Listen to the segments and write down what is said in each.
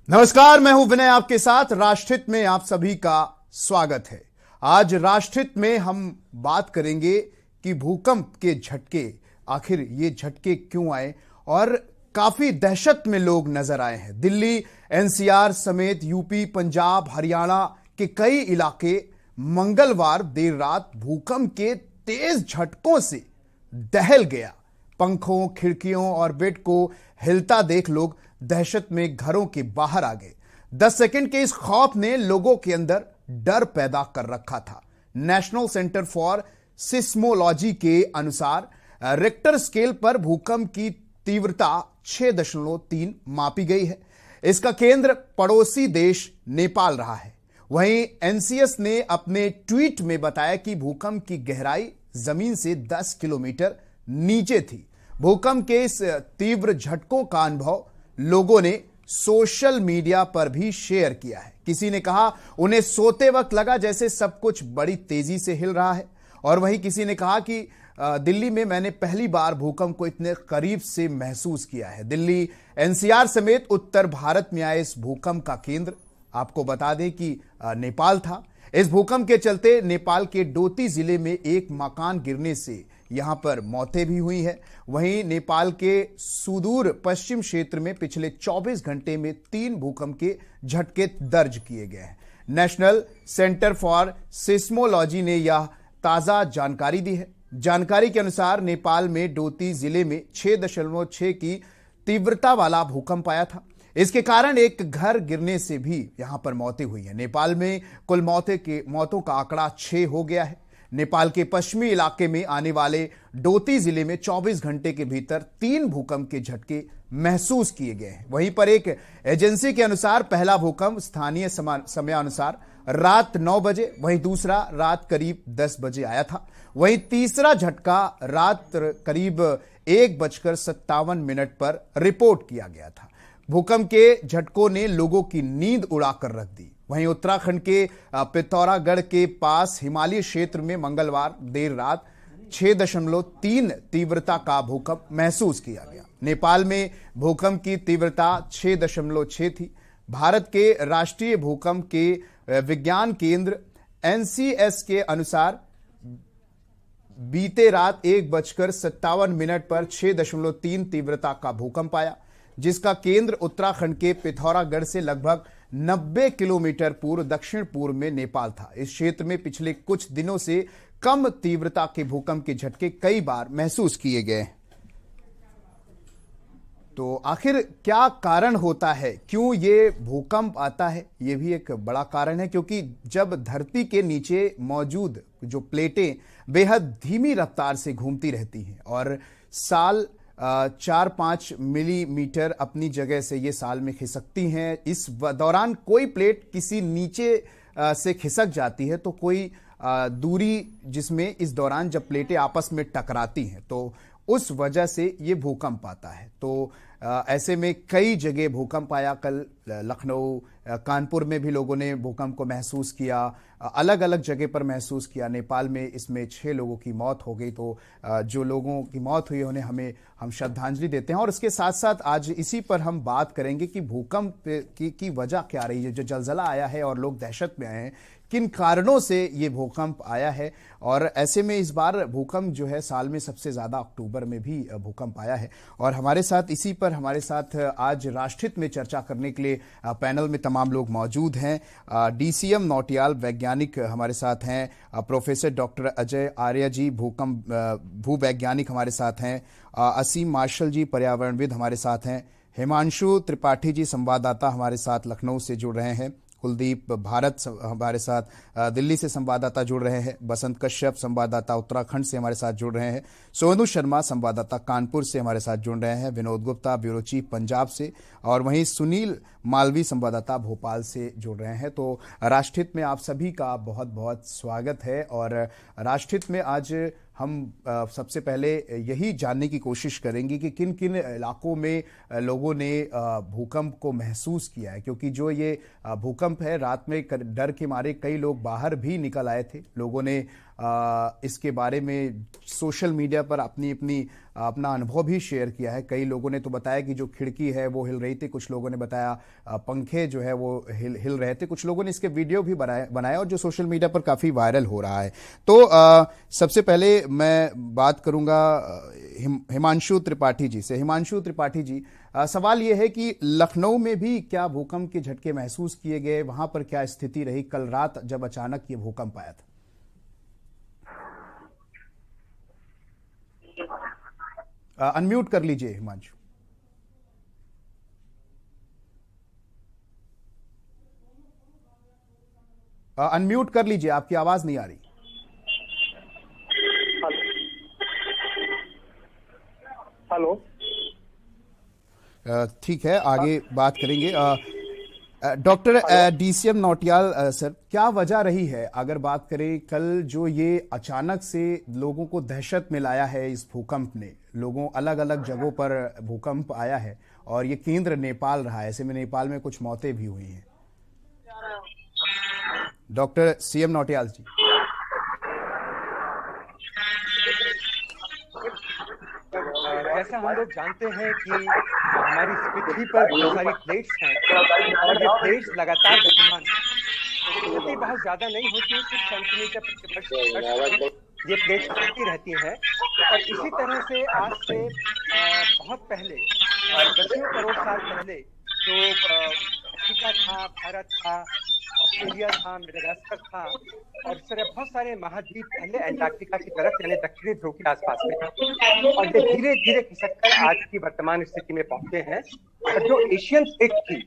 नमस्कार, मैं हूं विनय आपके साथ। राष्ट्रहित में आप सभी का स्वागत है। आज राष्ट्रहित में हम बात करेंगे कि भूकंप के झटके, आखिर ये झटके क्यों आए और काफी दहशत में लोग नजर आए हैं। दिल्ली, एनसीआर समेत यूपी, पंजाब, हरियाणा के कई इलाके मंगलवार देर रात भूकंप के तेज झटकों से दहल गया। पंखों, खिड़कियों और बेड को हिलता देख लोग दहशत में घरों के बाहर आ गए। 10 सेकंड के इस खौफ ने लोगों के अंदर डर पैदा कर रखा था। नेशनल सेंटर फॉर सिस्मोलॉजी के अनुसार रिक्टर स्केल पर भूकंप की तीव्रता 6.3 मापी गई है। इसका केंद्र पड़ोसी देश नेपाल रहा है। वहीं एनसीएस ने अपने ट्वीट में बताया कि भूकंप की गहराई जमीन से 10 किलोमीटर नीचे थी। भूकंप के इस तीव्र झटकों का अनुभव लोगों ने सोशल मीडिया पर भी शेयर किया है। किसी ने कहा उन्हें सोते वक्त लगा जैसे सब कुछ बड़ी तेजी से हिल रहा है, और वहीं किसी ने कहा कि दिल्ली में मैंने पहली बार भूकंप को इतने करीब से महसूस किया है। दिल्ली, एनसीआर समेत उत्तर भारत में आए इस भूकंप का केंद्र आपको बता दें कि नेपाल था। इस भूकंप के चलते नेपाल के डोटी जिले में एक मकान गिरने से यहां पर मौतें भी हुई हैं। वहीं नेपाल के सुदूर पश्चिम क्षेत्र में पिछले 24 घंटे में 3 भूकंप के झटके दर्ज किए गए हैं। नेशनल सेंटर फॉर सिस्मोलॉजी ने यह ताजा जानकारी दी है। जानकारी के अनुसार नेपाल में डोटी जिले में 6.6 की तीव्रता वाला भूकंप आया था। इसके कारण एक घर गिरने से भी यहां पर मौतें हुई हैं। नेपाल में कुल मौतों का आंकड़ा 6 हो गया है। नेपाल के पश्चिमी इलाके में आने वाले डोटी जिले में 24 घंटे के भीतर 3 भूकंप के झटके महसूस किए गए हैं। वहीं पर एक एजेंसी के अनुसार पहला भूकंप स्थानीय समयानुसार रात 9 बजे, वहीं दूसरा रात करीब 10 बजे आया था। वहीं तीसरा झटका रात करीब 1:57 पर रिपोर्ट किया गया था। भूकंप के झटकों ने लोगों की नींद उड़ाकर रख दी। वहीं उत्तराखंड के पिथौरागढ़ के पास हिमालयी क्षेत्र में मंगलवार देर रात 6.3 तीव्रता का भूकंप महसूस किया गया। नेपाल में भूकंप की तीव्रता 6.6 थी। भारत के राष्ट्रीय भूकंप के विज्ञान केंद्र एनसीएस के अनुसार बीते रात 1:57 पर 6.3 तीव्रता का भूकंप आया, जिसका केंद्र उत्तराखंड के पिथौरागढ़ से लगभग 90 किलोमीटर पूर्व दक्षिण पूर्व में नेपाल था। इस क्षेत्र में पिछले कुछ दिनों से कम तीव्रता के भूकंप के झटके कई बार महसूस किए गए। तो आखिर क्या कारण होता है, क्यों ये भूकंप आता है? ये भी एक बड़ा कारण है, क्योंकि जब धरती के नीचे मौजूद जो प्लेटें बेहद धीमी रफ्तार से घूमती रहती हैं और साल 4-5 मिलीमीटर अपनी जगह से ये साल में खिसकती हैं। इस दौरान कोई प्लेट किसी नीचे से खिसक जाती है तो कोई दूरी जिसमें इस दौरान जब प्लेटें आपस में टकराती हैं तो उस वजह से ये भूकंप आता है। तो ऐसे में कई जगह भूकंप आया। कल लखनऊ, कानपुर में भी लोगों ने भूकंप को महसूस किया, अलग अलग जगह पर महसूस किया। नेपाल में इसमें 6 लोगों की मौत हो गई। तो जो लोगों की मौत हुई उन्हें हम श्रद्धांजलि देते हैं। और इसके साथ साथ आज इसी पर हम बात करेंगे कि भूकंप की वजह क्या रही है। जो जलजला आया है और लोग दहशत में आए हैं, किन कारणों से ये भूकंप आया है। और ऐसे में इस बार भूकंप जो है साल में सबसे ज्यादा अक्टूबर में भी भूकंप आया है। और हमारे साथ आज राष्ट्रहित में चर्चा करने के लिए पैनल में तमाम लोग मौजूद हैं। डीसीएम नौटियाल वैज्ञानिक हमारे साथ हैं, प्रोफेसर डॉक्टर अजय आर्य जी भूवैज्ञानिक हमारे साथ हैं, असीम मार्शल जी पर्यावरणविद हमारे साथ हैं, हिमांशु त्रिपाठी जी संवाददाता हमारे साथ लखनऊ से जुड़ रहे हैं, कुलदीप भारत हमारे साथ दिल्ली से संवाददाता जुड़ रहे हैं, बसंत कश्यप संवाददाता उत्तराखंड से हमारे साथ जुड़ रहे हैं, सोनू शर्मा संवाददाता कानपुर से हमारे साथ जुड़ रहे हैं, विनोद गुप्ता ब्यूरो चीफ पंजाब से, और वहीं सुनील मालवी संवाददाता भोपाल से जुड़ रहे हैं। तो राष्ट्रहित में आप सभी का बहुत बहुत स्वागत है। और राष्ट्रहित में आज हम सबसे पहले यही जानने की कोशिश करेंगे कि किन किन इलाकों में लोगों ने भूकंप को महसूस किया है, क्योंकि जो ये भूकंप है रात में डर के मारे कई लोग बाहर भी निकल आए थे। लोगों ने इसके बारे में सोशल मीडिया पर अपना अनुभव भी शेयर किया है। कई लोगों ने तो बताया कि जो खिड़की है वो हिल रही थी, कुछ लोगों ने बताया पंखे जो है वो हिल रहे थे, कुछ लोगों ने इसके वीडियो भी बनाया और जो सोशल मीडिया पर काफ़ी वायरल हो रहा है। तो सबसे पहले मैं बात करूंगा हिमांशु त्रिपाठी जी से। हिमांशु त्रिपाठी जी, सवाल ये है कि लखनऊ में भी क्या भूकंप के झटके महसूस किए गए? वहां पर क्या स्थिति रही कल रात जब अचानक ये भूकंप आया था? अनम्यूट कर लीजिए हिमांशु। अनम्यूट कर लीजिए, आपकी आवाज नहीं आ रही। हेलो। ठीक है, आगे बात करेंगे। डॉक्टर डीसीएम नौटियाल सर, क्या वजह रही है, अगर बात करें कल जो ये अचानक से लोगों को दहशत में लाया है इस भूकंप ने? लोगों अलग अलग जगहों पर भूकंप आया है और ये केंद्र नेपाल रहा है, ऐसे में नेपाल में कुछ मौतें भी हुई हैं। डॉक्टर सीएम नौटियाल जी। जैसा हम लोग जानते हैं कि हमारी पृथ्वी पर बहुत सारी प्लेट्स हैं और ये प्लेट्स लगातार गतिमान गति बहुत ज्यादा नहीं होती, कुछ सेंटीमीटर प्रति वर्ष ये प्लेट्स चलती रहती हैं। और इसी तरह से आज से बहुत पहले, दसियों करोड़ साल पहले, जो अफ्रीका था, भारत था, ऑस्ट्रेलिया था, मेडागास्कर था और इस तरह बहुत सारे महाद्वीप पहले एंटार्क्टिका की तरफ यानी दक्षिणी ध्रुव के आसपास में थे और ये धीरे धीरे खिसककर आज की वर्तमान स्थिति में पहुंचे हैं। और जो एशियन प्लेट थी,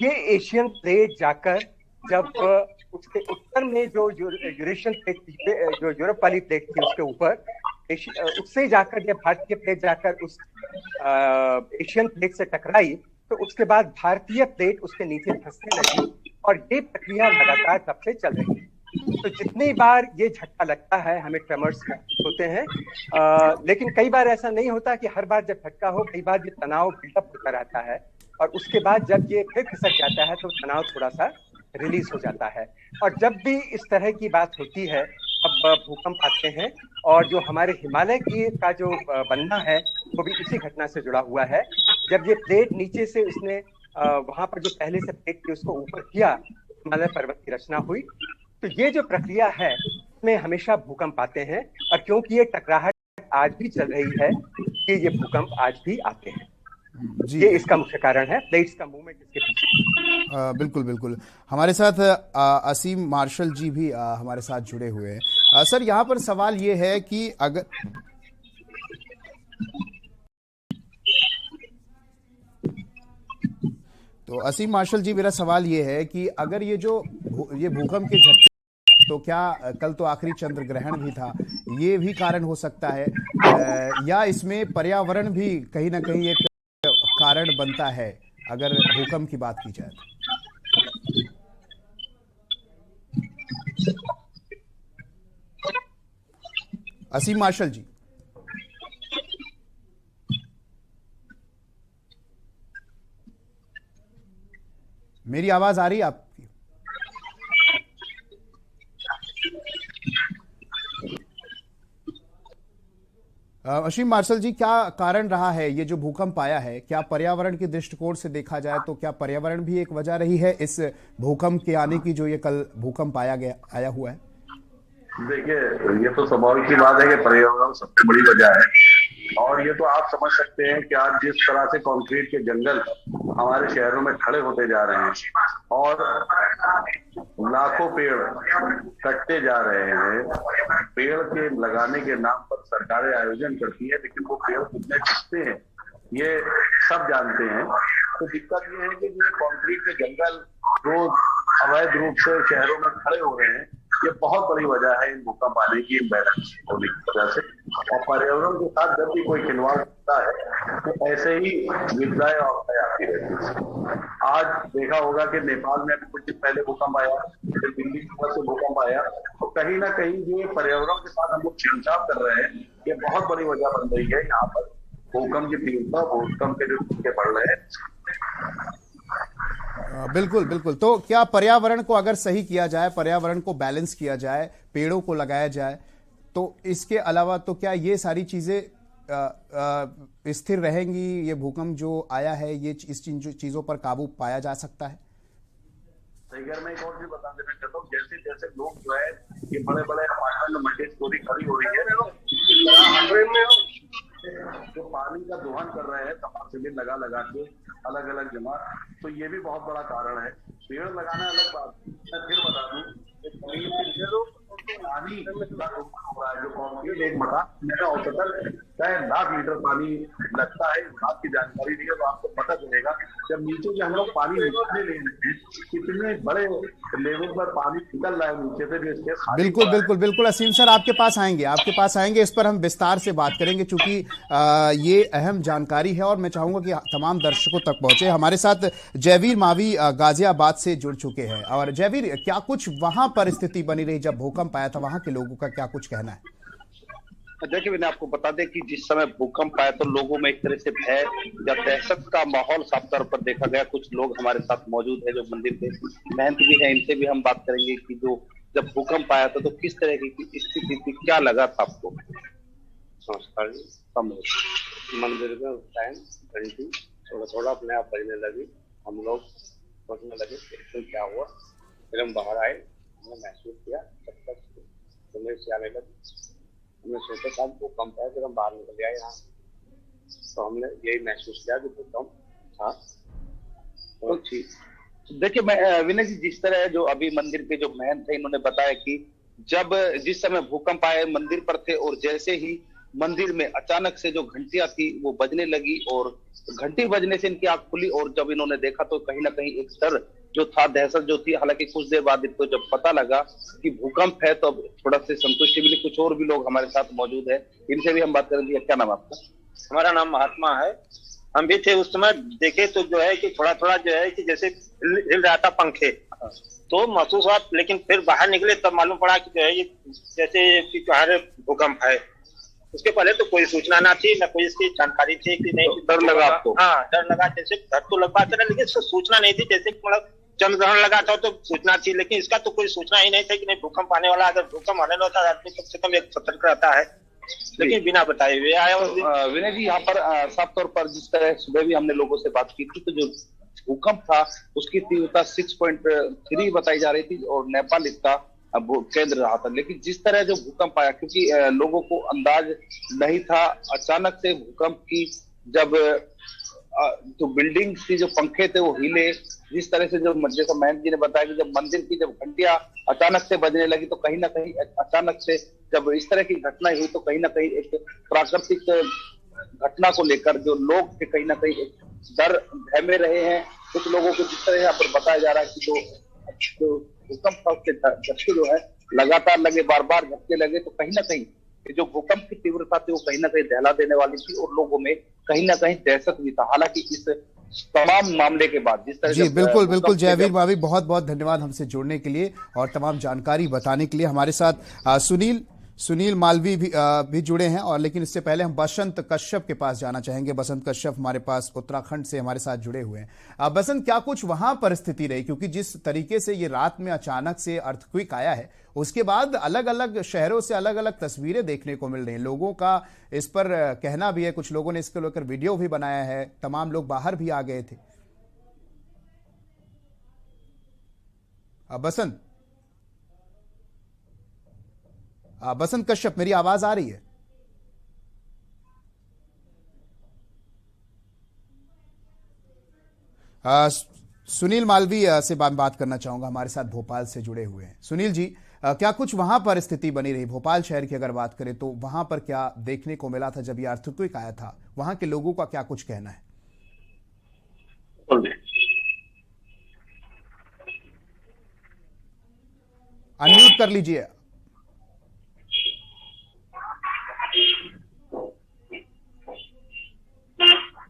ये एशियन प्लेट जाकर जब उसके उत्तर में जो यूरेशियन प्लेट थी, जो यूरोप वाली प्लेट थी, उसके ऊपर उससे जाकर जब भारतीय प्लेट जाकर उस एशियन प्लेट से टकराई तो उसके बाद भारतीय प्लेट उसके नीचे धंसने लगी और ये प्रक्रिया लगातार तब से चल रही है। तो जितनी बार ये झटका लगता है हमें ट्रेमर्स होते हैं, लेकिन कई बार ऐसा नहीं होता कि हर बार जब झटका हो, कई बार ये तनाव बिल्डअप होता रहता है और उसके बाद जब ये फिर खिसक जाता है तो तनाव थोड़ा सा रिलीज हो जाता है। और जब भी इस तरह की बात होती है, अब भूकंप आते हैं और जो हमारे हिमालय की का जो बनना है वो भी इसी घटना से जुड़ा हुआ है। जब ये प्लेट नीचे से उसने वहां पर जो पहले से प्लेट थी उसको ऊपर किया, हिमालय पर्वत की रचना हुई। तो ये जो प्रक्रिया है इसमें हमेशा भूकंप आते हैं और क्योंकि ये टकराहट आज भी चल रही है कि ये भूकंप आज भी आते हैं जी। ये इसका मुख्य कारण है, प्लेट्स का मूवमेंट इसके पीछे। बिल्कुल बिल्कुल। हमारे साथ असीम मार्शल जी भी हमारे साथ जुड़े हुए हैं। सर, यहाँ पर सवाल ये है कि अगर तो असीम मार्शल जी, मेरा सवाल ये है कि अगर ये भूकंप के झटके, तो क्या कल तो आखिरी चंद्र ग्रहण भी था, ये भी कारण हो सकता है या इसमें पर्यावरण भी कहीं ना कहीं एक कारण बनता है अगर भूकंप की बात की जाए तो? असीम मार्शल जी, मेरी आवाज आ रही है आपकी? असीम मार्शल जी, क्या कारण रहा है ये जो भूकंप आया है? क्या पर्यावरण के दृष्टिकोण से देखा जाए तो क्या पर्यावरण भी एक वजह रही है इस भूकंप के आने की, जो ये कल भूकंप आया हुआ है? देखिए, ये तो स्वाभाविक की बात है कि पर्यावरण सबसे बड़ी वजह है और ये तो आप समझ सकते हैं कि आज जिस तरह से कंक्रीट के जंगल हमारे शहरों में खड़े होते जा रहे हैं और लाखों पेड़ कटते जा रहे हैं। पेड़ के लगाने के नाम पर सरकारें आयोजन करती है, लेकिन वो पेड़ कितने टिकते हैं ये सब जानते हैं। तो दिक्कत ये है कि जो कंक्रीट के जंगल रोज अवैध रूप से शहरों में खड़े हो रहे हैं, ये बहुत बड़ी वजह है इन भूकंप आने की, इम्बैलेंस होने की वजह से। और पर्यावरण के साथ जब भी कोई खिलवाड़ होता है तो ऐसे ही विपदाएं और आती रहती है। आज देखा होगा कि नेपाल में कुछ दिन पहले भूकंप आया, फिर दिल्ली की तरफ से भूकंप आया, तो कहीं ना कहीं ये पर्यावरण के साथ हम लोग छेड़छाड़ कर रहे हैं, ये बहुत बड़ी वजह बन रही है यहाँ पर भूकंप की तीव्रता, भूकंप के जो झटके बढ़ रहे हैं। बिल्कुल बिल्कुल। तो क्या पर्यावरण को अगर सही किया जाए, पर्यावरण को बैलेंस किया जाए, पेड़ों को लगाया जाए, तो इसके अलावा तो क्या ये सारी चीजें स्थिर रहेंगी? ये भूकंप जो आया है, ये इस चीजों पर काबू पाया जा सकता है? सही घर में एक और चीज बता देना चाहता हूँ, जैसे जैसे लोग जो है ये बड़े बड़े अपार्टमेंट मल्टी स्टोरी खड़ी हो रही है, जो पानी का दोहन कर रहे हैं तमाशे लगा लगा के अलग अलग जगह, तो ये भी बहुत बड़ा कारण है। पेड़ लगाना अलग बात, मैं फिर बता दूं पानी हो रहा है, जो कॉन्क्रीट एक मकान औसतन 1 लाख लीटर पानी लगता है। इस बात की जानकारी दी है तो आपको पता चलेगा जब नीचे से हम लोग पानी निकालने ले रहे हैं, कितने बड़े लेवल पर पानी निकल रहा है नीचे से। जो इसके बिल्कुल बिल्कुल बिल्कुल असीम सर, आपके पास आएंगे, इस पर हम विस्तार से बात करेंगे, क्योंकि ये अहम जानकारी है और मैं चाहूंगा कि तमाम दर्शकों तक पहुंचे। हमारे साथ जयवीर मावी गाजियाबाद से जुड़ चुके हैं। और जयवीर, क्या कुछ वहां परिस्थिति बनी रही जब भूकंप आया था? वहां के लोगों का क्या कुछ कहना है? देखिए, मैंने आपको बता दें कि जिस समय भूकंप आया तो लोगों में एक तरह से भय या दहशत का माहौल साफ तौर पर देखा गया। कुछ लोग हमारे साथ मौजूद है जो मंदिर के महंत भी हैं, इनसे भी हम बात करेंगे कि जो जब भूकंप आया था तो किस तरह की स्थिति थी, क्या लगा था आपको? नमस्कार जी। मंदिर में उस टाइम घंटी थोड़ा थोड़ा अपने आप बजने लगी। हम लोग सोचने लगे तो क्या हुआ, फिर हम बाहर आए, हमने महसूस किया तब तक तुम्हें से आने लगी। हमने सोचा था भूकंप है, फिर हम बाहर निकल आए यहाँ, तो हमने यही महसूस किया कि भूकंप था। तो ठीक, देखिए मैं विनय जी, जिस तरह जो अभी मंदिर के जो महंत थे इन्होंने बताया कि जब जिस समय भूकंप आए मंदिर पर थे और जैसे ही मंदिर में अचानक से जो घंटियां थी वो बजने लगी और घंटी बजने से इनकी आंख खुली और जब इन्होंने देखा तो कहीं ना कहीं एक डर जो था, दहशत जो थी। हालांकि कुछ देर बाद इनको जब पता लगा कि भूकंप है तो थोड़ा सी संतुष्टि मिली। कुछ और भी लोग हमारे साथ मौजूद है, इनसे भी हम बात करेंगे। क्या नाम आपका? हमारा नाम महात्मा है। हम भी थे उस समय, देखे तो जो है कि थोड़ा थोड़ा जो है कि जैसे हिल रहा था पंखे, तो महसूस हुआ। लेकिन फिर बाहर निकले तब मालूम पड़ा कि जो है ये जैसे कि भूकंप है। उसके पहले तो कोई सूचना ना थी, ना कोई इसकी जानकारी थी कि नहीं। डर लगा आपको? हाँ, डर लगा। जैसे घर तो लगवा था लेकिन सूचना नहीं थी। जैसे मतलब चंद्रग्रहण लगा था तो सूचना थी, लेकिन इसका तो कोई सूचना ही नहीं था कि नहीं भूकंप आने वाला। अगर भूकंप आने वाला आदमी कम से कम एक सतर्क रहता है, लेकिन बिना बताए हुए आया। विनय जी, यहाँ पर साफ तौर पर जिस तरह सुबह भी हमने लोगों से बात की थी तो जो भूकंप था उसकी तीव्रता 6.3 बताई जा रही थी और नेपाल इसका केंद्र रहा था। लेकिन जिस तरह जो भूकंप आया, क्योंकि लोगों को अंदाज नहीं था, अचानक से भूकंप की जब जो बिल्डिंग थी, जो पंखे थे वो हिले। जिस तरह से जो जैसा महंत जी ने बताया कि जब मंदिर की जब घंटियां अचानक से बजने लगी तो कहीं ना कहीं अचानक से जब इस तरह की घटना हुई तो कहीं ना कहीं एक प्राकृतिक घटना को लेकर जो लोग थे कहीं ना कहीं एक डर भय में रहे हैं। कुछ लोगों को जिस तरह यहाँ पर बताया जा रहा है कि जो भूकंप था उसके झटके जो है लगातार लगे, बार बार झटके लगे, तो कहीं ना कहीं जो भूकंप की तीव्रता थी वो कहीं ना कहीं दहला देने वाली थी और लोगों में कहीं ना कहीं दहशत भी था। हालांकि इस तमाम मामले के बाद जिस तरह जी बिल्कुल बिल्कुल जयवीर भाभी, बहुत बहुत धन्यवाद हमसे जुड़ने के लिए और तमाम जानकारी बताने के लिए। हमारे साथ सुनील मालवी भी जुड़े हैं। और लेकिन इससे पहले हम बसंत कश्यप के पास जाना चाहेंगे। बसंत कश्यप हमारे पास उत्तराखंड से हमारे साथ जुड़े हुए हैं। बसंत, क्या कुछ वहां परिस्थिति रही? क्योंकि जिस तरीके से ये रात में अचानक से अर्थक्वेक आया है, उसके बाद अलग अलग शहरों से अलग अलग तस्वीरें देखने को मिल रही हैं। लोगों का इस पर कहना भी है, कुछ लोगों ने इसको लेकर वीडियो भी बनाया है, तमाम लोग बाहर भी आ गए थे। बसंत कश्यप, मेरी आवाज आ रही है? सुनील मालवी से बात करना चाहूंगा, हमारे साथ भोपाल से जुड़े हुए हैं। सुनील जी, क्या कुछ वहां पर स्थिति बनी रही? भोपाल शहर की अगर बात करें तो वहां पर क्या देखने को मिला था जब ये अर्थक्वेक आया था? वहां के लोगों का क्या कुछ कहना है? अनम्यूट कर लीजिए।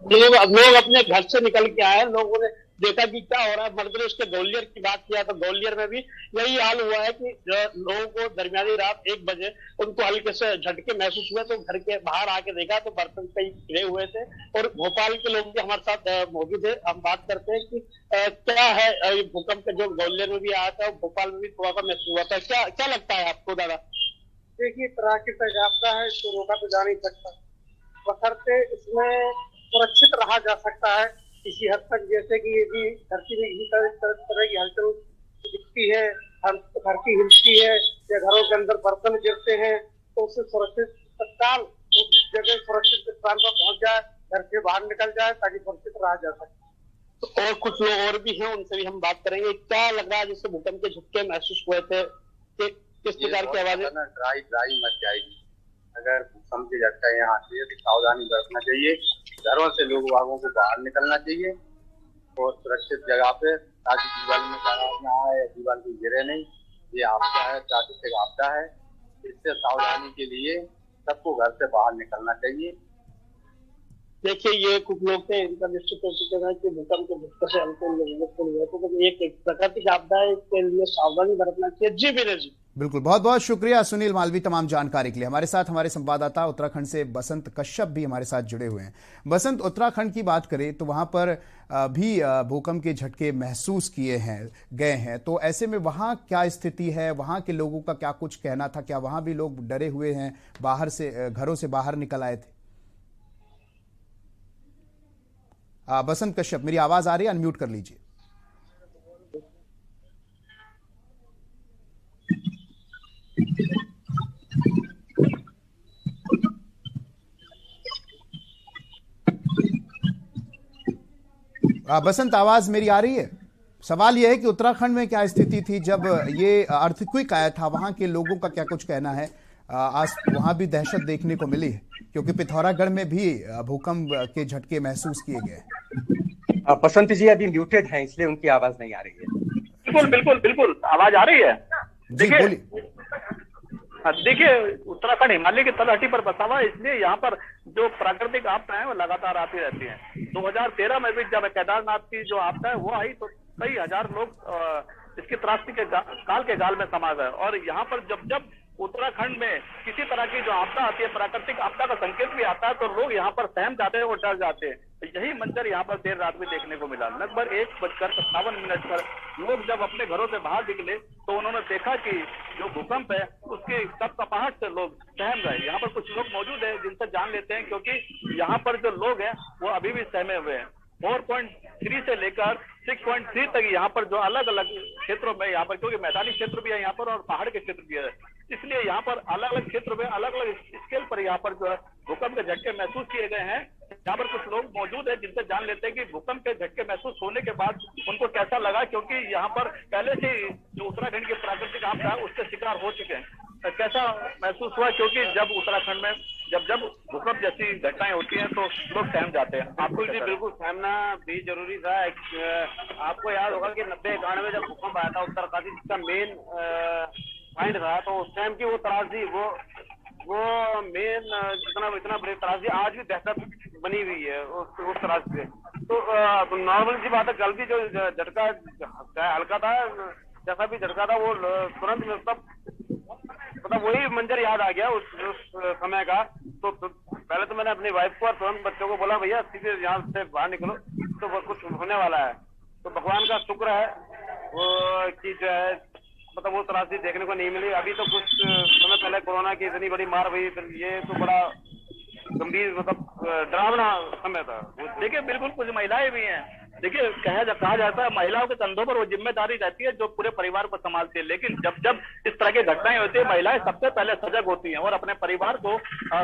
लोग अपने घर से निकल के आए, लोगों ने देखा कि क्या हो रहा है। मध्य प्रदेश के ग्वालियर की बात किया तो ग्वालियर में भी यही हाल हुआ है कि लोगों को दरमियानी रात 1 बजे उनको हल्के से झटके महसूस हुए तो घर के बाहर आके देखा तो बर्तन कई गिरे हुए थे। और भोपाल के लोग भी हमारे साथ मौजूद है। हम बात करते हैं कि क्या है भूकंप जो ग्वालियर में भी आया था, भोपाल में भी थोड़ा सा महसूस हुआ था। क्या लगता है आपको दादा? देखिए, प्राकृतिक आपदा है, इसको रोका तो जा नहीं सकता, बशर्ते इसमें सुरक्षित रहा जा सकता है किसी हद तक। जैसे कि यदि धरती में किसी तरह की हलचल दिखती है, धरती हिलती है या घरों के अंदर बर्तन गिरते हैं तो उससे सुरक्षित तत्काल उस जगह सुरक्षित स्थान पर पहुंच जाए, घर से बाहर निकल जाए ताकि सुरक्षित रहा जा सके। और कुछ लोग और भी हैं, उनसे भी हम बात करेंगे। क्या लग रहा है जिससे भूकंप के झटके महसूस हुए थे, किस प्रकार की आवाजें? ड्राई मच जाएगी अगर भूकंप के झटका यहाँ आती है तो सावधानी बरतना चाहिए। घरों से लोग वागों को बाहर निकलना चाहिए और सुरक्षित जगह पे, ताकि दीवार में खराब ना आए या दीवार को गिरे नहीं। ये आपदा है, प्राकृतिक आपदा है, इससे सावधानी के लिए सबको घर से बाहर निकलना चाहिए। देखिए, ये कुछ लोग थे, इनका निश्चित हो चुके हैं कि भूकंप के झटके से हमको लोगों को हुआ तो एक प्राकृतिक आपदा है, इसके लिए सावधानी बरतना चाहिए। जी विनय जी। बिल्कुल, बहुत बहुत शुक्रिया सुनील मालवी तमाम जानकारी के लिए। हमारे साथ हमारे संवाददाता उत्तराखंड से बसंत कश्यप भी हमारे साथ जुड़े हुए हैं। बसंत, उत्तराखंड की बात करें तो वहां पर भी भूकंप के झटके महसूस किए गए हैं, तो ऐसे में वहां क्या स्थिति है, वहां के लोगों का क्या कुछ कहना था? क्या वहां भी लोग डरे हुए हैं, बाहर से घरों से बाहर निकल आए थे? बसंत कश्यप, मेरी आवाज आ रही है? अनम्यूट कर लीजिए। बसंत, आवाज मेरी आ रही है? सवाल यह है कि उत्तराखंड में क्या स्थिति थी जब ये अर्थक्वेक आया था, वहां के लोगों का क्या कुछ कहना है? आज वहां भी दहशत देखने को मिली है क्योंकि पिथौरागढ़ में भी भूकंप के झटके महसूस किए गए। बसंत जी अभी म्यूटेड हैं, इसलिए उनकी आवाज नहीं आ रही है। बिल्कुल बिल्कुल बिल्कुल, आवाज आ रही है? देखिए, उत्तराखंड हिमालय की तलहटी पर बसा हुआ है, इसलिए यहाँ पर जो प्राकृतिक आपदा है वो लगातार आती रहती है। 2013 में भी जब केदारनाथ की जो आपदा है वो आई तो कई हजार लोग इसकी त्रासदी के काल के गाल में समा गए। और यहाँ पर जब उत्तराखंड में किसी तरह की जो आपदा आती है, प्राकृतिक आपदा का संकेत भी आता है, तो लोग यहाँ पर सहम जाते हैं और डर जाते हैं। यही मंजर यहाँ पर देर रात में देखने को मिला। लगभग 1:57 पर लोग जब अपने घरों से बाहर निकले तो उन्होंने देखा कि जो भूकंप है उसकी कपकपाहट से लोग सहम गए। यहाँ पर कुछ लोग मौजूद है जिनसे जान लेते हैं, क्योंकि यहाँ पर जो लोग हैं वो अभी भी सहमे हुए हैं। 4.3 से लेकर 6.3 तक यहाँ पर जो अलग अलग क्षेत्रों में, यहाँ पर क्योंकि मैदानी क्षेत्र भी है यहाँ पर और पहाड़ के क्षेत्र भी है, इसलिए यहाँ पर अलग अलग क्षेत्र में अलग अलग स्केल पर यहाँ पर जो है भूकंप के झटके महसूस किए गए हैं। यहाँ पर कुछ लोग मौजूद है जिनसे जान लेते हैं कि भूकंप के झटके महसूस होने के बाद उनको कैसा लगा, क्योंकि यहाँ पर पहले से जो उत्तराखंड की प्राकृतिक आपदा है उसके शिकार हो चुके हैं। कैसा महसूस हुआ, क्योंकि जब उत्तराखंड में जब भूकंप जैसी घटनाएं होती हैं तो लोग सहम जाते हैं। आपको जी बिल्कुल सहमना भी जरूरी था। आपको याद होगा कि 90-91 जब भूकंप आया था उत्तराखंड, जिसका मेन पॉइंट था, तो उस टाइम की वो त्रासदी, वो मेन इतना बड़ी त्रासदी आज भी दहशत बनी हुई है उस त्रासदी से। तो नॉर्मल सी बात है, गलती जो झटका हल्का था, जैसा भी झटका था वो तुरंत मतलब वही मंजर याद आ गया उस समय का। तो पहले तो मैंने अपनी वाइफ को और तुरंत बच्चों को बोला, भैया सीधे यहाँ से बाहर निकलो, तो वो कुछ होने वाला है। तो भगवान का शुक्र है वो कि जो है मतलब वो त्रासदी देखने को नहीं मिली। अभी तो कुछ समय पहले कोरोना की इतनी बड़ी मार हुई, फिर ये तो बड़ा गंभीर मतलब डरावना समय था। देखिए, बिल्कुल कुछ महिलाएं भी हैं। देखिए, कहा जाता है महिलाओं के कंधों पर वो जिम्मेदारी रहती है जो पूरे परिवार को संभालती है, लेकिन जब इस तरह की घटनाएं होती है, महिलाएं सबसे पहले सजग होती हैं और अपने परिवार को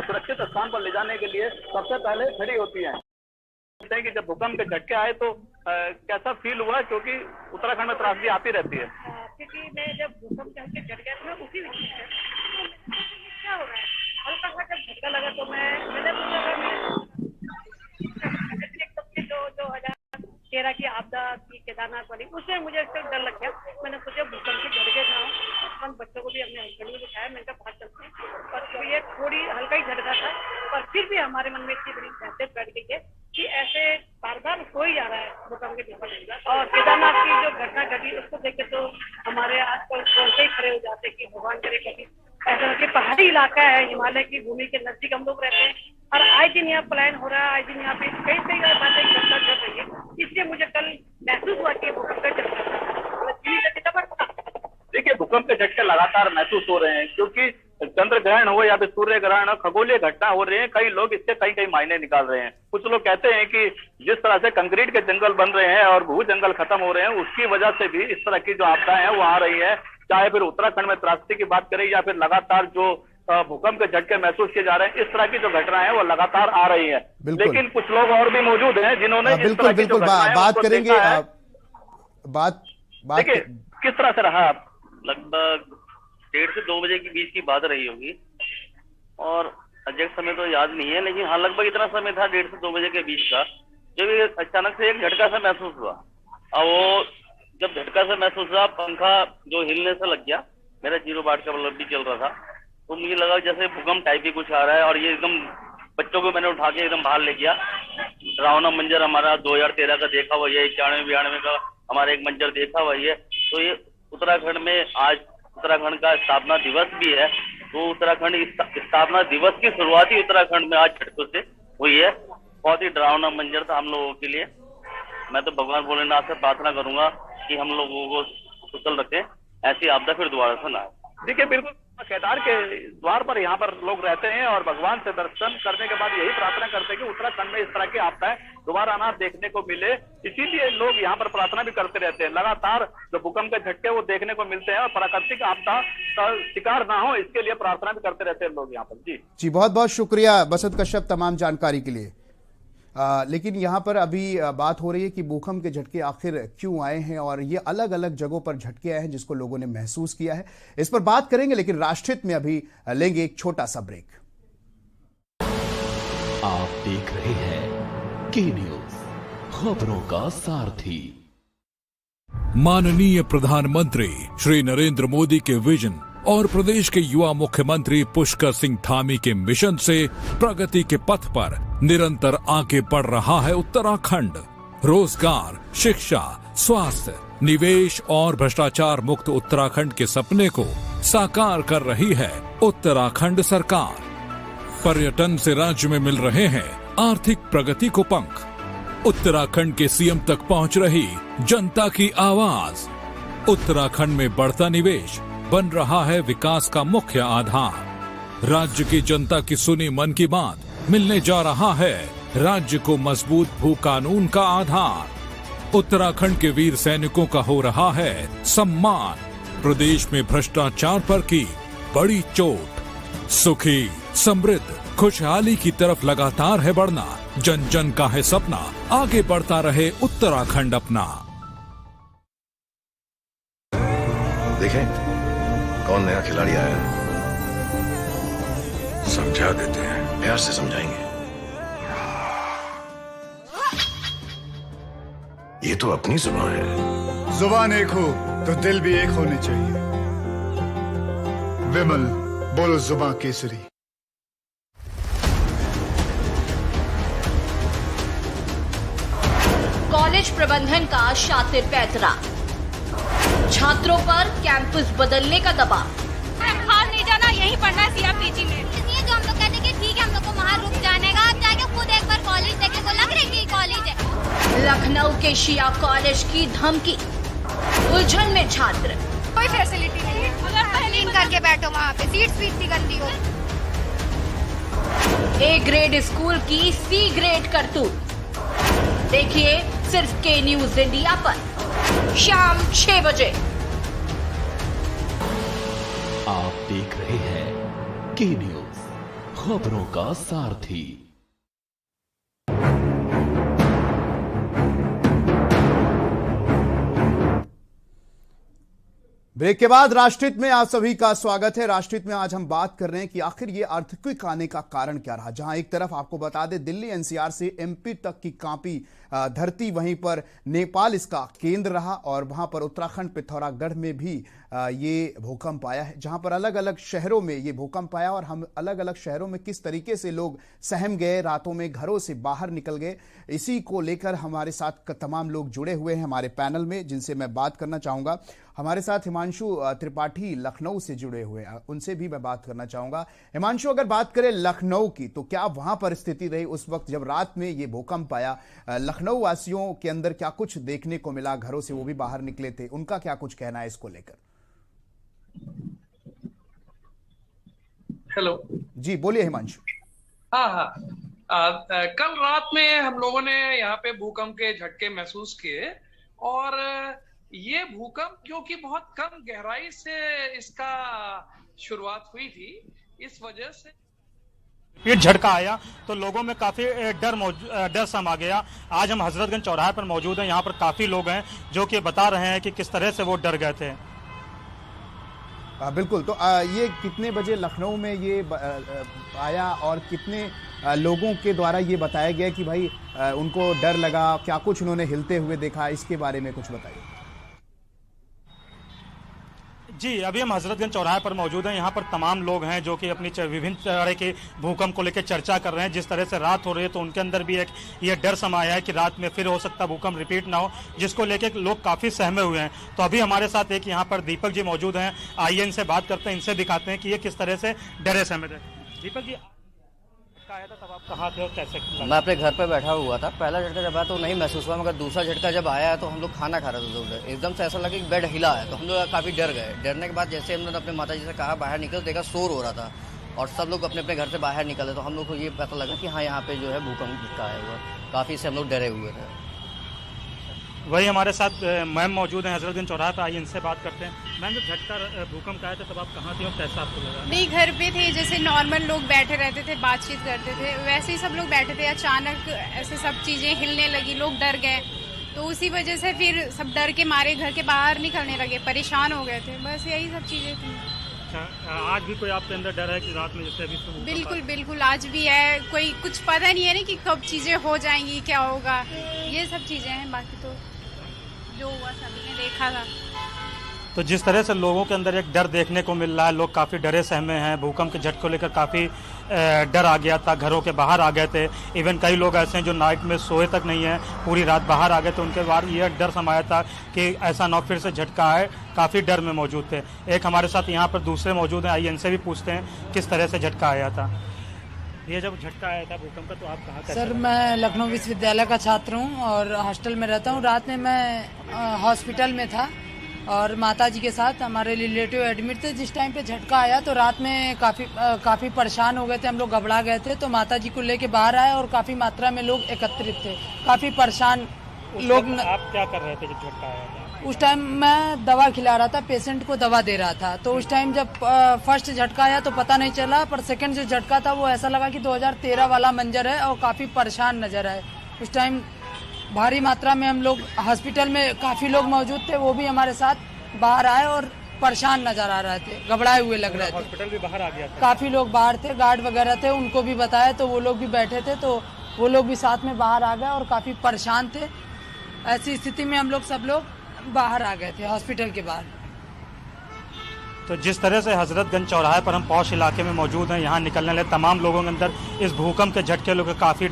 सुरक्षित स्थान पर ले जाने के लिए सबसे पहले खड़ी होती हैं। कि जब भूकंप के झटके आए तो कैसा फील हुआ, क्योंकि उत्तराखंड में त्रासदी आती रहती है। क्योंकि मैं जब भूकंप के झटके आए तो उसी क्या हो रहा है, हल्का सा जब झटका लगा तो मैंने जो 2013 की आपदा की केदारनाथ वाली, उसमें मुझे इससे डर लग गया। मैंने सोचा भूकंप के झटके ना हो, बच्चों को भी अपने हस्बैंड को दिखाया, मैंने कहा बाहर चलते हैं। और ये थोड़ी हल्का ही झटका था, पर फिर भी हमारे मन में इतनी बड़ी दहशत बैठ गई है कि ऐसे बार बार हो ही जा रहा है भूकंप के झटके। और केदारनाथ की जो घटना घटी उसको देख के तो हमारे आसपास रोंगटे ही खड़े हो जाते कि भगवान करे कभी ऐसा कि पहाड़ी इलाका है, हिमालय की भूमि के नजदीक हम लोग रहते हैं और आए दिन यहाँ पलायन हो रहा है, आए दिन यहाँ पे कई कई बातें घटना घट रही है। इसलिए मुझे कल महसूस हुआ कि भूकंप का झटका। देखिए, भूकंप के झटके लगातार महसूस हो रहे हैं क्योंकि चंद्र ग्रहण हो या फिर सूर्य ग्रहण हो, खगोलीय घटना हो रही है। कई लोग इससे कई मायने निकाल रहे हैं। कुछ लोग कहते हैं कि जिस तरह से कंक्रीट के जंगल बन रहे हैं और भू जंगल खत्म हो रहे हैं, उसकी वजह से भी इस तरह की जो आपदाएं हैं वो आ रही है। चाहे फिर उत्तराखंड में त्रासदी की बात करें या फिर लगातार जो भूकंप के झटके महसूस किए जा रहे हैं, इस तरह की जो घटनाएं हैं वो लगातार आ रही है। लेकिन कुछ लोग और भी मौजूद हैं जिन्होंने बिल्कुल बात करेंगे। देखिए किस तरह से रहा। लगभग 1:30 से 2 बजे के बीच की बात रही होगी और एग्जैक्ट समय तो याद नहीं है, लेकिन हाँ लगभग इतना समय था 1:30 से 2 बजे के बीच का, जब अचानक से एक झटका सा महसूस हुआ। और वो जब झटका सा महसूस हुआ, पंखा जो हिलने से लग गया, मेरा 0 वाट का बल्ब भी चल रहा था, तो मुझे लगा जैसे भूकंप टाइप ही कुछ आ रहा है। और ये एकदम बच्चों को मैंने उठा के एकदम बाहर ले गया। डरावना मंजर हमारा 2013 का देखा हुआ है, 91-92 का हमारा एक मंजर देखा हुआ है। तो ये उत्तराखंड में आज उत्तराखंड का स्थापना दिवस भी है, तो उत्तराखंड स्थापना दिवस की शुरुआती उत्तराखंड में आज झटकों से हुई है। बहुत ही डरावना मंजर था हम लोगों के लिए। मैं तो भगवान भोलेनाथ से प्रार्थना करूंगा कि हम लोगों को कुशल रखें, ऐसी आपदा फिर दोबारा से ना आए। देखिए बिल्कुल केदार के द्वार पर यहाँ पर लोग रहते हैं और भगवान से दर्शन करने के बाद यही प्रार्थना करते हैं कि उत्तराखंड में इस तरह की आपदाएं दोबारा ना देखने को मिले। इसीलिए लोग यहाँ पर प्रार्थना भी करते रहते हैं। लगातार जो भूकंप के झटके वो देखने को मिलते हैं और प्राकृतिक आपदा का शिकार ना हो, इसके लिए प्रार्थना भी करते रहते हैं लोग यहाँ पर। जी बहुत बहुत शुक्रिया बसंत कश्यप तमाम जानकारी के लिए। लेकिन यहाँ पर अभी बात हो रही है कि भूकंप के झटके आखिर क्यों आए हैं और ये अलग अलग जगहों पर झटके आए हैं जिसको लोगों ने महसूस किया है, इस पर बात करेंगे। लेकिन राष्ट्रहित में अभी लेंगे एक छोटा सा ब्रेक। आप देख रहे हैं के न्यूज, खबरों का सारथी। माननीय प्रधानमंत्री श्री नरेंद्र मोदी के विजन और प्रदेश के युवा मुख्यमंत्री पुष्कर सिंह धामी के मिशन से प्रगति के पथ पर निरंतर आगे बढ़ रहा है उत्तराखंड। रोजगार, शिक्षा, स्वास्थ्य, निवेश और भ्रष्टाचार मुक्त उत्तराखंड के सपने को साकार कर रही है उत्तराखंड सरकार। पर्यटन से राज्य में मिल रहे हैं आर्थिक प्रगति को पंख। उत्तराखंड के सीएम तक पहुंच रही जनता की आवाज। उत्तराखंड में बढ़ता निवेश बन रहा है विकास का मुख्य आधार। राज्य की जनता की सुनी मन की बात मिलने जा रहा है राज्य को मजबूत भू कानून का आधार। उत्तराखंड के वीर सैनिकों का हो रहा है सम्मान। प्रदेश में भ्रष्टाचार पर की बड़ी चोट। सुखी, समृद्ध, खुशहाली की तरफ लगातार है बढ़ना। जन जन का है सपना, आगे बढ़ता रहे उत्तराखंड अपना। देखें कौन नया खिलाड़ी आया है, समझा देते हैं, प्यार से समझाएंगे। ये तो अपनी जुबान है। जुबान एक हो तो दिल भी एक होने चाहिए। विमल बोलो जुबान केसरी। कॉलेज प्रबंधन का शातिर पैतरा। छात्रों पर कैंपस बदलने का दबाव। बाहर नहीं जाना, यहीं पढ़ना है सीआरपीजी में। इसलिए जो हम लोग कहते हैं कि ठीक है हम लोग को वहाँ रुक जाने का, आप जाके खुद एक बार कॉलेज देखे को लग रही कॉलेज है। लखनऊ के शिया कॉलेज की धमकी, उलझन में छात्र। कोई फैसिलिटी नहीं है, क्लीन करके बैठो वहाँ पे, सीट्स भी इतनी गंदी हो। ए ग्रेड स्कूल की सी ग्रेड करतूत देखिए सिर्फ के न्यूज इंडिया पर शाम 6 बजे। आप देख रहे हैं के न्यूज, खबरों का सारथी। ब्रेक के बाद राष्ट्रहित में आप सभी का स्वागत है। राष्ट्रहित में आज हम बात कर रहे हैं कि आखिर ये अर्थक्वेक आने का कारण क्या रहा। जहां एक तरफ आपको बता दें दिल्ली एनसीआर से एमपी तक की कांपी धरती, वहीं पर नेपाल इसका केंद्र रहा और वहां पर उत्तराखंड पिथौरागढ़ में भी ये भूकंप आया है, जहां पर अलग अलग शहरों में ये भूकंप आया और हम अलग अलग शहरों में किस तरीके से लोग सहम गए, रातों में घरों से बाहर निकल गए, इसी को लेकर हमारे साथ तमाम लोग जुड़े हुए हैं हमारे पैनल में, जिनसे मैं बात करना चाहूंगा। हमारे साथ हिमांशु त्रिपाठी लखनऊ से जुड़े हुए हैं, उनसे भी मैं बात करना चाहूंगा। हिमांशु, अगर बात करें लखनऊ की, तो क्या वहां पर स्थिति रही उस वक्त जब रात में ये भूकंप आया? लखनऊ वासियों के अंदर क्या कुछ देखने को मिला? घरों से वो भी बाहर निकले थे, उनका क्या कुछ कहना है इसको लेकर? हेलो जी, बोलिए हिमांशु। हाँ, कल रात में हम लोगों ने यहाँ पे भूकंप के झटके महसूस किए, और ये भूकंप क्योंकि बहुत कम गहराई से इसका शुरुआत हुई थी, इस वजह से फिर झटका आया तो लोगों में काफी डर समा गया। आज हम हजरतगंज चौराहे पर मौजूद हैं, यहाँ पर काफी लोग हैं जो कि बता रहे हैं कि किस तरह से वो डर गए थे। बिल्कुल, तो ये कितने बजे लखनऊ में ये आया और कितने लोगों के द्वारा ये बताया गया कि भाई उनको डर लगा, क्या कुछ उन्होंने हिलते हुए देखा, इसके बारे में कुछ बताइए। जी, अभी हम हजरतगंज चौराहे पर मौजूद हैं, यहाँ पर तमाम लोग हैं जो कि अपनी विभिन्न तरह के भूकंप को लेकर चर्चा कर रहे हैं। जिस तरह से रात हो रही है तो उनके अंदर भी एक ये डर समाया है कि रात में फिर हो सकता भूकंप रिपीट ना हो, जिसको लेकर लोग काफ़ी सहमे हुए हैं। तो अभी हमारे साथ एक यहाँ पर दीपक जी मौजूद हैं, आइए इनसे बात करते हैं, इनसे दिखाते हैं कि ये किस तरह से डरे सहमे थे। दीपक जी, आया था तब आप कहाँ थे और कैसे? मैं अपने घर पे बैठा हुआ था। पहला झटका जब आया तो नहीं महसूस हुआ, मगर दूसरा झटका जब आया तो हम लोग खाना खा रहे थे, एकदम से ऐसा लगा कि बेड हिला है, तो हम लोग काफ़ी डर गए। डरने के बाद जैसे हम लोग अपने माता जी से कहा बाहर निकल, देखा शोर हो रहा था और सब लोग अपने अपने घर से बाहर निकले, तो हम लोग को ये पता लगा कि हाँ, यहाँ पे जो है भूकंप झटका है हुआ। काफ़ी से हम लोग डरे हुए थे। वही हमारे साथ मैम मौजूद हैं हजरतगंज चौराहे पर, आइए इनसे बात करते हैं। मैम, जब झटका भूकंप आया था तब आप कहाँ थे और कैसा आपको लगा? नहीं, घर पे थे, जैसे नॉर्मल लोग बैठे रहते थे, बातचीत करते थे, वैसे ही सब लोग बैठे थे। अचानक ऐसे सब चीज़ें हिलने लगी, लोग डर गए, तो उसी वजह से फिर सब डर के मारे घर के बाहर निकलने लगे, परेशान हो गए थे, बस यही सब चीज़ें थी। आज भी कोई आपके अंदर डर है कि रात में जैसे अभी? बिल्कुल बिल्कुल, आज भी है। कोई कुछ पता नहीं है ना कि कब चीज़ें हो जाएंगी, क्या होगा, ये सब चीज़ें हैं। बाकी तो जो हुआ सभी ने देखा था। तो जिस तरह से लोगों के अंदर एक डर देखने को मिल रहा है, लोग काफ़ी डरे सहमे हैं, भूकंप के झटके को लेकर काफ़ी डर आ गया था, घरों के बाहर आ गए थे। इवन कई लोग ऐसे हैं जो नाइट में सोए तक नहीं है, पूरी रात बाहर आ गए थे, उनके बाद ये डर समाया था कि ऐसा ना फिर से झटका है, काफ़ी डर में मौजूद थे। एक हमारे साथ यहाँ पर दूसरे मौजूद हैं, आइए इनसे भी पूछते हैं किस तरह से झटका आया था। ये जब झटका आया था भूकंप का तो आप कहाँ? सर, मैं लखनऊ विश्वविद्यालय का छात्र हूँ और हॉस्टल में रहता हूँ। रात में मैं हॉस्पिटल में था और माताजी के साथ, हमारे रिलेटिव एडमिट थे। जिस टाइम पे झटका आया तो रात में काफ़ी परेशान हो गए थे, हम लोग घबरा गए थे, तो माताजी को लेके बाहर आए और काफ़ी मात्रा में लोग एकत्रित थे, काफ़ी परेशान लोग। आप क्या कर रहे थे जब झटका आया था? उस टाइम मैं दवा खिला रहा था, पेशेंट को दवा दे रहा था। तो उस टाइम जब फर्स्ट झटका आया तो पता नहीं चला, पर सेकंड जो झटका था वो ऐसा लगा कि 2013 वाला मंजर है और काफ़ी परेशान नजर आए। उस टाइम भारी मात्रा में हम लोग हॉस्पिटल में काफ़ी लोग मौजूद थे, वो भी हमारे साथ बाहर आए और परेशान नजर आ रहे थे, घबराए हुए लग रहे थे। हॉस्पिटल भी बाहर आ गया था, काफ़ी लोग बाहर थे, गार्ड वगैरह थे, उनको भी बताया तो वो लोग भी बैठे थे, तो वो लोग भी साथ में बाहर आ गए और काफ़ी परेशान थे। ऐसी स्थिति में हम लोग सब लोग बाहर आ गए थे हॉस्पिटल के बाहर। तो जिस तरह से हजरतगंज चौराहे पर हम पौष इलाके में मौजूद हैं, यहाँ निकलने वाले तमाम लोगों के अंदर इस भूकंप के झटके लोग काफ़ी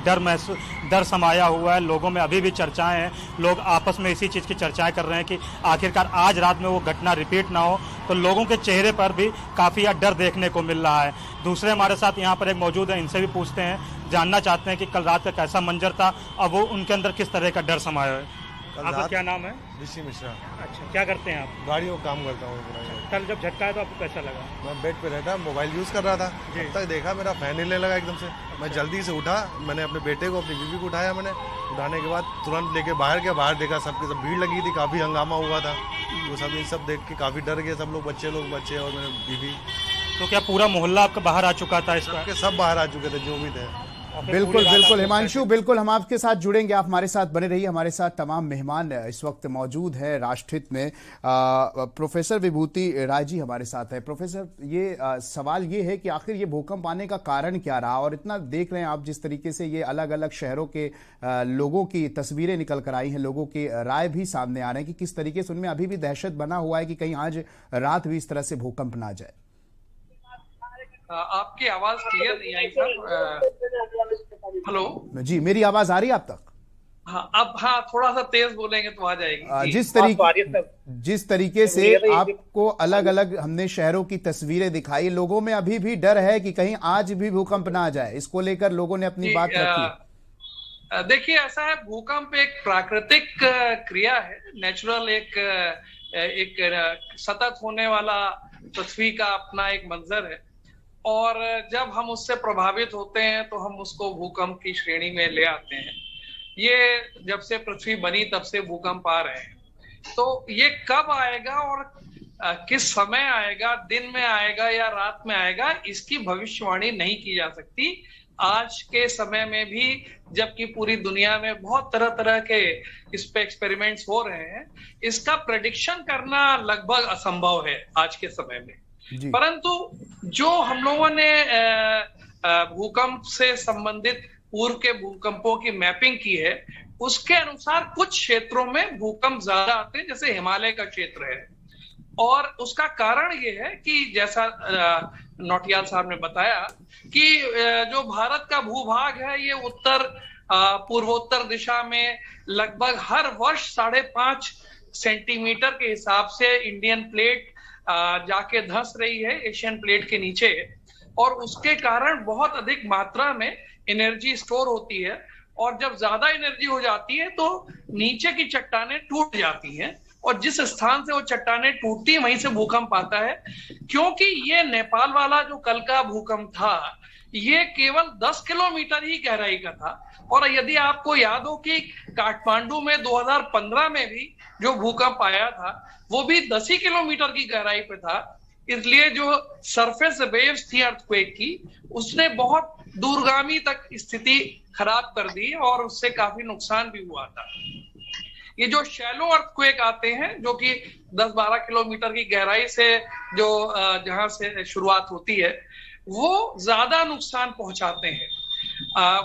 डर समाया हुआ है। लोगों में अभी भी चर्चाएं हैं, लोग आपस में इसी चीज़ की चर्चाएं कर रहे हैं कि आखिरकार आज रात में वो घटना रिपीट ना हो। तो लोगों के चेहरे पर भी काफ़ी डर देखने को मिल रहा है। दूसरे हमारे साथ यहाँ पर एक मौजूद हैं, इनसे भी पूछते हैं, जानना चाहते हैं कि कल रात का कैसा मंजर था और वो उनके अंदर किस तरह का डर समाया है। आपका क्या नाम है? ऋषि मिश्रा। अच्छा, क्या करते हैं आप? गाड़ियों का काम करता हूँ। कल जब झटका है तो आपको कैसा लगा? मैं बेड पे रहता, मोबाइल यूज़ कर रहा था, तब तक देखा मेरा फैन हिलने लगा एकदम से। मैं जल्दी से उठा, मैंने अपने बेटे को, अपनी बीवी को उठाया। मैंने उठाने के बाद तुरंत लेके बाहर गया, बाहर देखा सबके सब भीड़ लगी थी, काफ़ी हंगामा हुआ था। वो सब देख के काफ़ी डर गए सब लोग, बच्चे और मेरे बीवी। तो क्या पूरा मोहल्ला आपका बाहर आ चुका था? इसका सब बाहर आ चुके थे जो भी थे। बिल्कुल बिल्कुल हिमांशु, बिल्कुल हम आपके साथ जुड़ेंगे, आप हमारे साथ बने रहिए। हमारे साथ तमाम मेहमान इस वक्त मौजूद हैं राष्ट्रहित में। प्रोफेसर विभूति राय जी हमारे साथ है। प्रोफेसर, ये सवाल ये है कि आखिर ये भूकंप आने का कारण क्या रहा, और इतना देख रहे हैं आप जिस तरीके से ये अलग अलग शहरों के लोगों की तस्वीरें निकल कर आई हैं, लोगों की राय भी सामने आ रहे हैं कि किस तरीके से उनमें अभी भी दहशत बना हुआ है कि कहीं आज रात भी इस तरह से भूकंप ना जाए। आपकी आवाज क्लियर नहीं आई सर। हेलो जी, मेरी आवाज आ रही है आप तक? हाँ, अब हाँ थोड़ा सा तेज बोलेंगे तो आ जाएगी। जिस तरीके से आपको अलग अलग हमने शहरों की तस्वीरें दिखाई, लोगों में अभी भी डर है कि कहीं आज भी भूकंप ना आ जाए, इसको लेकर लोगों ने अपनी बात रखी। देखिए, ऐसा है, भूकंप एक प्राकृतिक क्रिया है, नेचुरल एक सतत होने वाला पृथ्वी का अपना एक मंजर है, और जब हम उससे प्रभावित होते हैं तो हम उसको भूकंप की श्रेणी में ले आते हैं। ये जब से पृथ्वी बनी तब से भूकंप आ रहे हैं, तो ये कब आएगा और किस समय आएगा, दिन में आएगा या रात में आएगा, इसकी भविष्यवाणी नहीं की जा सकती। आज के समय में भी, जबकि पूरी दुनिया में बहुत तरह तरह के इस पे एक्सपेरिमेंट्स हो रहे हैं, इसका प्रेडिक्शन करना लगभग असंभव है आज के समय में। परंतु जो हम लोगों ने भूकंप से संबंधित पूर्व के भूकंपों की मैपिंग की है, उसके अनुसार कुछ क्षेत्रों में भूकंप ज्यादा आते हैं, जैसे हिमालय का क्षेत्र है। और उसका कारण ये है कि जैसा नौटियाल साहब ने बताया कि जो भारत का भूभाग है, ये उत्तर पूर्वोत्तर दिशा में लगभग हर वर्ष 5.5 सेंटीमीटर के हिसाब से इंडियन प्लेट जाके धंस रही है एशियन प्लेट के नीचे, और उसके कारण बहुत अधिक मात्रा में एनर्जी स्टोर होती है, और जब ज्यादा एनर्जी हो जाती है तो नीचे की चट्टानें टूट जाती हैं, और जिस स्थान से वो चट्टानें टूटती हैं वहीं से भूकंप आता है। क्योंकि ये नेपाल वाला जो कल का भूकंप था, ये केवल 10 किलोमीटर ही गहराई का था, और यदि आपको याद हो कि काठमांडू में 2015 में भी जो भूकंप आया था वो भी 10 ही किलोमीटर की गहराई पे था। इसलिए जो सरफेस वेव्स थी अर्थक्वेक की, उसने बहुत दूरगामी तक स्थिति खराब कर दी और उससे काफी नुकसान भी हुआ था। ये जो शैलो अर्थक्वेक आते हैं, जो कि 10-12 किलोमीटर की गहराई से जो जहां से शुरुआत होती है, वो ज्यादा नुकसान पहुंचाते हैं।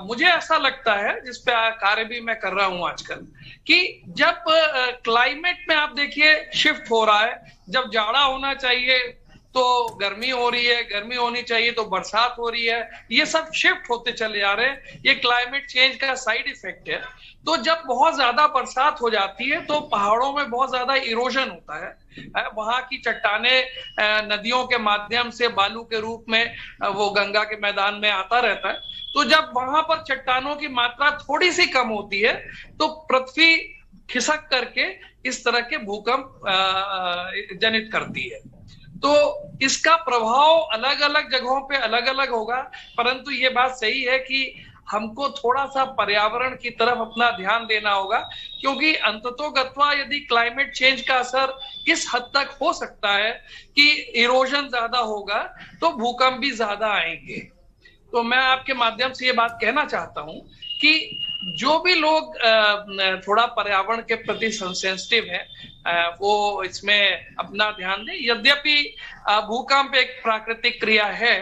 मुझे ऐसा लगता है, जिस पे कार्य भी मैं कर रहा हूं आजकल, कि जब क्लाइमेट में आप देखिए शिफ्ट हो रहा है, जब जाड़ा होना चाहिए तो गर्मी हो रही है, गर्मी होनी चाहिए तो बरसात हो रही है, ये सब शिफ्ट होते चले जा रहे हैं। ये क्लाइमेट चेंज का साइड इफेक्ट है। तो जब बहुत ज्यादा बरसात हो जाती है तो पहाड़ों में बहुत ज्यादा इरोजन होता है, वहां की चट्टानें नदियों के माध्यम से बालू के रूप में वो गंगा के मैदान में आता रहता है। तो जब वहां पर चट्टानों की मात्रा थोड़ी सी कम होती है तो पृथ्वी खिसक करके इस तरह के भूकंप जनित करती है। तो इसका प्रभाव अलग अलग जगहों पे अलग अलग होगा, परंतु ये बात सही है कि हमको थोड़ा सा पर्यावरण की तरफ अपना ध्यान देना होगा, क्योंकि अंततोगत्वा यदि क्लाइमेट चेंज का असर इस हद तक हो सकता है कि इरोजन ज्यादा होगा तो भूकंप भी ज्यादा आएंगे। तो मैं आपके माध्यम से ये बात कहना चाहता हूं कि जो भी लोग थोड़ा पर्यावरण के प्रति सेंसिटिव है, वो इसमें अपना ध्यान दें। यद्यपि भूकंप एक प्राकृतिक क्रिया है।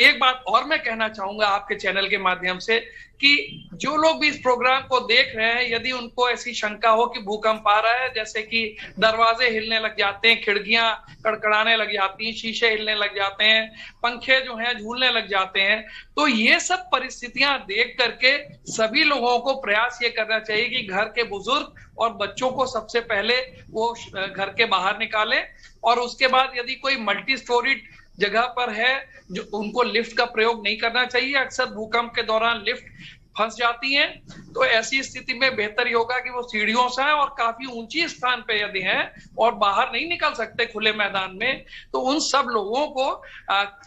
एक बात और मैं कहना चाहूंगा आपके चैनल के माध्यम से कि जो लोग भी इस प्रोग्राम को देख रहे हैं, यदि उनको ऐसी शंका हो कि भूकंप आ रहा है, जैसे कि दरवाजे हिलने लग जाते हैं, खिड़कियां कड़कड़ाने लग जाती हैं, शीशे हिलने लग जाते हैं, पंखे जो हैं झूलने लग जाते हैं, तो ये सब परिस्थितियां देख करके सभी लोगों को प्रयास ये करना चाहिए कि घर के बुजुर्ग और बच्चों को सबसे पहले वो घर के बाहर निकालें, और उसके बाद यदि कोई मल्टी स्टोरीड जगह पर है जो उनको लिफ्ट का प्रयोग नहीं करना चाहिए। अक्सर भूकंप के दौरान लिफ्ट फंस जाती हैं, तो ऐसी स्थिति में बेहतर ही होगा कि वो सीढ़ियों से हैं और काफी ऊंची स्थान पे यदि हैं और बाहर नहीं निकल सकते खुले मैदान में, तो उन सब लोगों को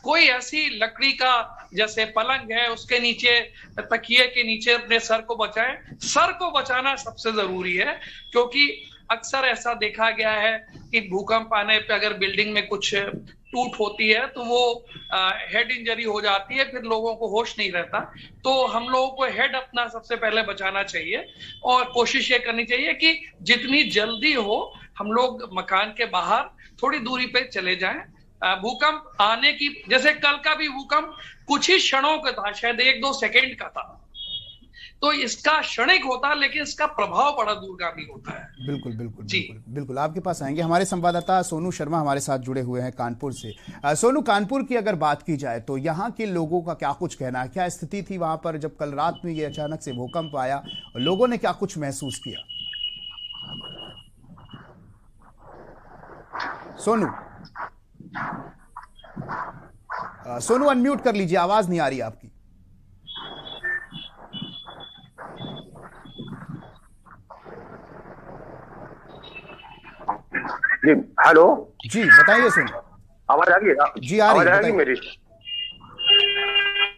कोई ऐसी लकड़ी का जैसे पलंग है उसके नीचे, तकिए के नीचे अपने सर को बचाएं। सर को बचाना सबसे जरूरी है, क्योंकि अक्सर ऐसा देखा गया है कि भूकंप आने पे अगर बिल्डिंग में कुछ टूट होती है तो वो हेड इंजरी हो जाती है, फिर लोगों को होश नहीं रहता। तो हम लोगों को हेड अपना सबसे पहले बचाना चाहिए और कोशिश ये करनी चाहिए कि जितनी जल्दी हो हम लोग मकान के बाहर थोड़ी दूरी पे चले जाएं। भूकंप आने की, जैसे कल का भी भूकंप कुछ ही क्षणों का था, शायद 1-2 सेकेंड का था, तो इसका क्षणिक होता है लेकिन इसका प्रभाव बड़ा दूरगामी होता है। बिल्कुल बिल्कुल बिल्कुल आपके पास आएंगे। हमारे संवाददाता सोनू शर्मा हमारे साथ जुड़े हुए हैं कानपुर से। सोनू, कानपुर की अगर बात की जाए तो यहाँ के लोगों का क्या कुछ कहना है, क्या स्थिति थी वहां पर जब कल रात में ये अचानक से भूकंप आया और लोगों ने क्या कुछ महसूस किया? सोनू अनम्यूट कर लीजिए, आवाज नहीं आ रही आपकी। जी हेलो जी बताइए सोनू। आवाज आ गई? जी आ रही है मेरी।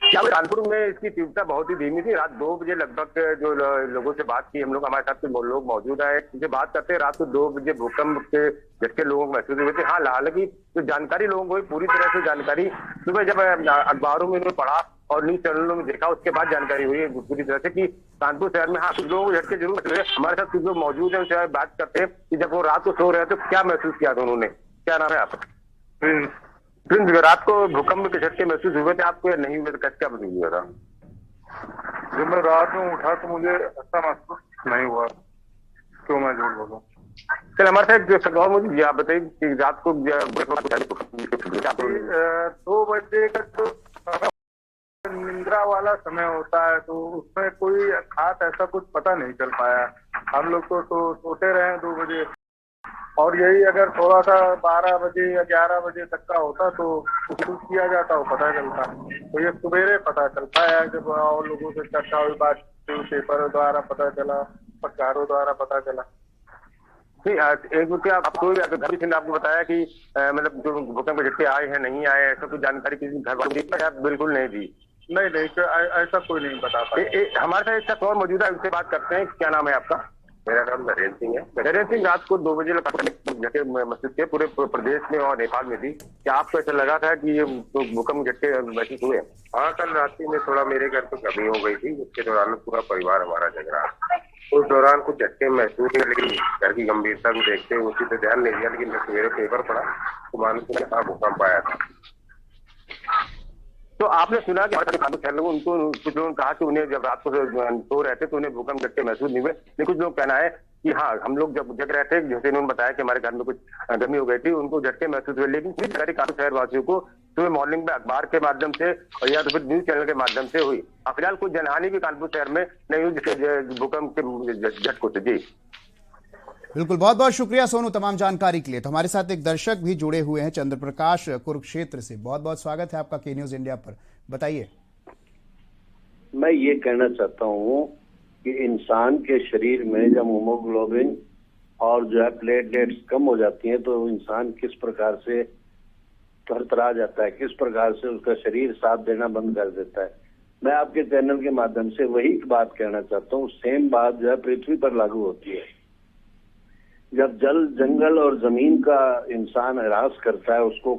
क्या कानपुर में इसकी तीव्रता बहुत ही धीमी थी। रात 2 बजे लगभग जो लोगों से बात की हम लोग, हमारे साथ लोग मौजूद है, इनसे बात करते हैं। रात को 2 बजे भूकंप के झटके लोगों को महसूस हुए थे। हाँ, हालांकि जो जानकारी लोगों को पूरी तरह से जानकारी सुबह जब अखबारों में पढ़ा और न्यूज चैनलों में देखा, उसके बाद जानकारी हुई है पूरी तरह से कि कानपुर शहर में हाँ कुछ लोगों को झटके जरूर लगे। हमारे साथ कुछ लोग मौजूद है, उनसे बात करते हैं कि जब वो रात को सो रहे थे तो क्या महसूस किया था उन्होंने। क्या नाम है आपका? प्रिंस। रात को भूकंप के झटके महसूस हुए थे आपको या नहीं हुए? कैसे क्या महसूस हुआ था? जब मैं रात में उठा तो मुझे ऐसा महसूस नहीं हुआ, क्यों मैं झूठ बोलूं। चल हमारे साथ और मुझे आप बताइए कि रात को 2 बजे का तो निंद्रा वाला समय होता है, तो उसमें कोई खास ऐसा कुछ पता नहीं चल पाया। हम लोग तो सोते रहे 2 बजे, और यही अगर थोड़ा सा 12 बजे या 11 बजे तक का होता तो महसूस किया जाता, वो पता चलता। तो ये सवेरे पता चलता है जब और लोगों से चर्चा हुई, बात पेपर द्वारा पता चला, पत्रकारों द्वारा पता चला। एक आपको आपको बताया कि मतलब जो भूकंप के झटके आए हैं नहीं आए, ऐसा कोई जानकारी किसी घर वालों बिल्कुल नहीं दी? नहीं, ऐसा कोई नहीं बता पाया। हमारे साथ एक और मौजूद है, उनसे बात करते हैं। क्या नाम है आपका? मेरा नाम नरेंद्र सिंह है। नरेंद्र सिंह, रात को 2 बजे झटके महसूस किए पूरे प्रदेश में और नेपाल में भी। क्या आपको ऐसा लगा था कि ये भूकंप झटके महसूस हुए? हाँ, कल रात में थोड़ा मेरे घर तो कमी हो गई थी, उसके दौरान पूरा परिवार हमारा जग रहा। उस दौरान कुछ झटके महसूस हुए, लेकिन घर की गंभीरता को देखते हुए उसी पे ध्यान नहीं दिया। लेकिन जब सवेरे पेपर पढ़ा तो मालूम भूकंप आया था। तो आपने सुना कि उनको कुछ लोगों ने कहा कि उन्हें जब रात को सो रहे थे तो उन्हें भूकंप झटके महसूस नहीं हुए, लेकिन कुछ लोग कहना है कि हाँ हम लोग जब जग रहे थे, जैसे उन्होंने बताया कि हमारे घर में कुछ गर्मी हो गई थी, उनको झटके महसूस हुए। लेकिन कानपुर शहर वासियों को सुबह मॉर्निंग में अखबार के माध्यम से और या तो फिर न्यूज चैनल के माध्यम से हुई। फिलहाल कोई जनहानि भी कानपुर शहर में नहीं हुई भूकंप के झटकों से। जी बिल्कुल, बहुत बहुत शुक्रिया सोनू तमाम जानकारी के लिए। तो हमारे साथ एक दर्शक भी जुड़े हुए हैं, चंद्र प्रकाश कुरुक्षेत्र से। बहुत बहुत स्वागत है आपका के न्यूज इंडिया पर, बताइए। मैं ये कहना चाहता हूँ कि इंसान के शरीर में जब हीमोग्लोबिन और जो है प्लेटलेट्स कम हो जाती हैं तो इंसान किस प्रकार से थरथरा जाता है, किस प्रकार से उसका शरीर साथ देना बंद कर देता है। मैं आपके चैनल के माध्यम से वही बात कहना चाहता हूँ। सेम बात जो है पृथ्वी पर लागू होती है। जब जल, जंगल और जमीन का इंसान ह्रास करता है, उसको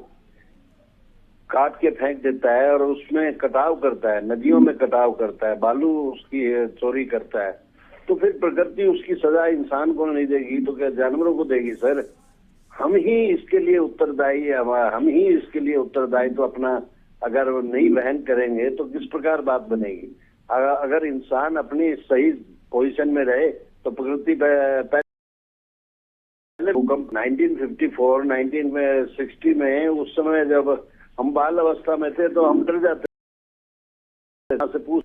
काट के फेंक देता है और उसमें कटाव करता है, नदियों में कटाव करता है, बालू उसकी चोरी करता है, तो फिर प्रकृति उसकी सजा इंसान को नहीं देगी तो क्या जानवरों को देगी? सर, हम ही इसके लिए उत्तरदायी है, हम ही इसके लिए उत्तरदायी। तो अपना अगर नहीं वहन करेंगे तो किस प्रकार बात बनेगी? अगर इंसान अपनी सही पोजीशन में रहे तो प्रकृति पहले भूकंप 1954, 1960 में, उस समय जब हम बाल अवस्था में थे तो हम डर जाते से पूछ,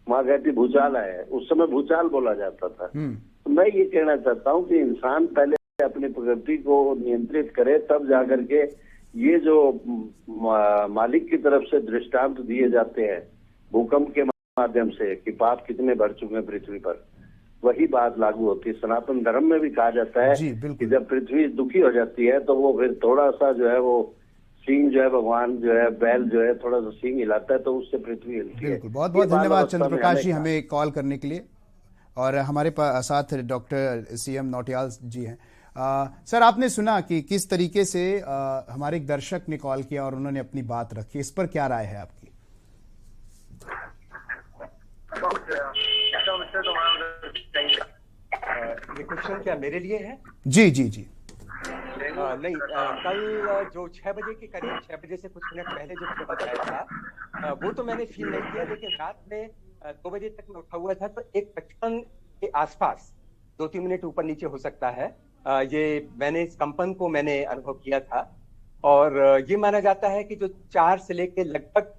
माँ कहती भूचाल आया है, उस समय भूचाल बोला जाता था। तो मैं ये कहना चाहता हूँ कि इंसान पहले अपनी प्रकृति को नियंत्रित करे, तब जाकर के ये जो मालिक की तरफ से दृष्टांत दिए जाते हैं भूकंप के माध्यम से कि पाप कितने बढ़ चुके हैं पृथ्वी पर, वही बात लागू होती है। सनातन धर्म में भी कहा जाता है कि जब पृथ्वी दुखी हो जाती है तो वो फिर थोड़ा सा जो है वो सींग जो है, भगवान जो है, बैल जो है थोड़ा सा सींग हिलाता है तो उससे पृथ्वी हिलती है। बहुत बहुत धन्यवाद चंद्र प्रकाश जी हमें कॉल करने के लिए। और हमारे साथ डॉक्टर CM नौटियाल जी हैं। सर, आपने सुना कि किस तरीके से हमारे एक दर्शक ने कॉल किया और उन्होंने अपनी बात रखी, इस पर क्या राय है आपकी? ये क्वेश्चन क्या मेरे लिए है? जी जी जी। नहीं, कल जो 6 बजे के करीब, 6 बजे से कुछ मिनट पहले जो मुझे बताया था वो तो मैंने फील नहीं किया, लेकिन रात में 2 बजे तक मैं उठा हुआ था तो एक 55 के आसपास 2-3 मिनट ऊपर नीचे हो सकता है, ये मैंने इस कंपन को मैंने अनुभव किया था। और ये माना जाता है कि जो 4 से लेके लगभग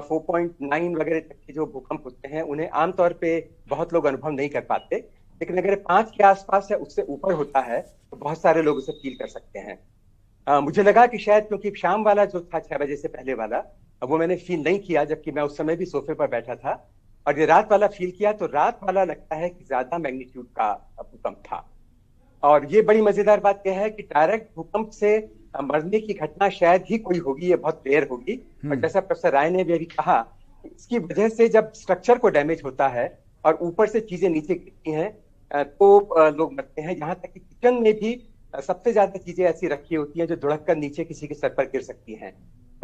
4.9 वगैरह तक के जो भूकंप होते हैं उन्हें आमतौर पे बहुत लोग अनुभव नहीं कर पाते, लेकिन अगर 5 के आसपास या उससे ऊपर होता है तो बहुत सारे लोग उसे फील कर सकते हैं। मुझे लगा कि शायद क्योंकि शाम वाला जो था 6 बजे से पहले वाला, वो मैंने फील नहीं किया, जबकि मैं उस समय भी सोफे पर बैठा था। और ये रात वाला फील किया तो रात वाला लगता है कि ज्यादा मैग्नीट्यूड का भूकंप था। और ये बड़ी मजेदार बात यह है कि डायरेक्ट भूकंप से मरने की घटना शायद ही कोई होगी, ये बहुत रेयर होगी। और जैसा प्रोफेसर राय ने भी अभी कहा, इसकी वजह से जब स्ट्रक्चर को डैमेज होता है और ऊपर से चीजें नीचे गिरती हैं तो लोग मरते हैं। यहाँ तक कि किचन में भी सबसे ज्यादा चीजें ऐसी रखी होती हैं जो धुढ़क कर नीचे किसी के सर पर गिर सकती हैं,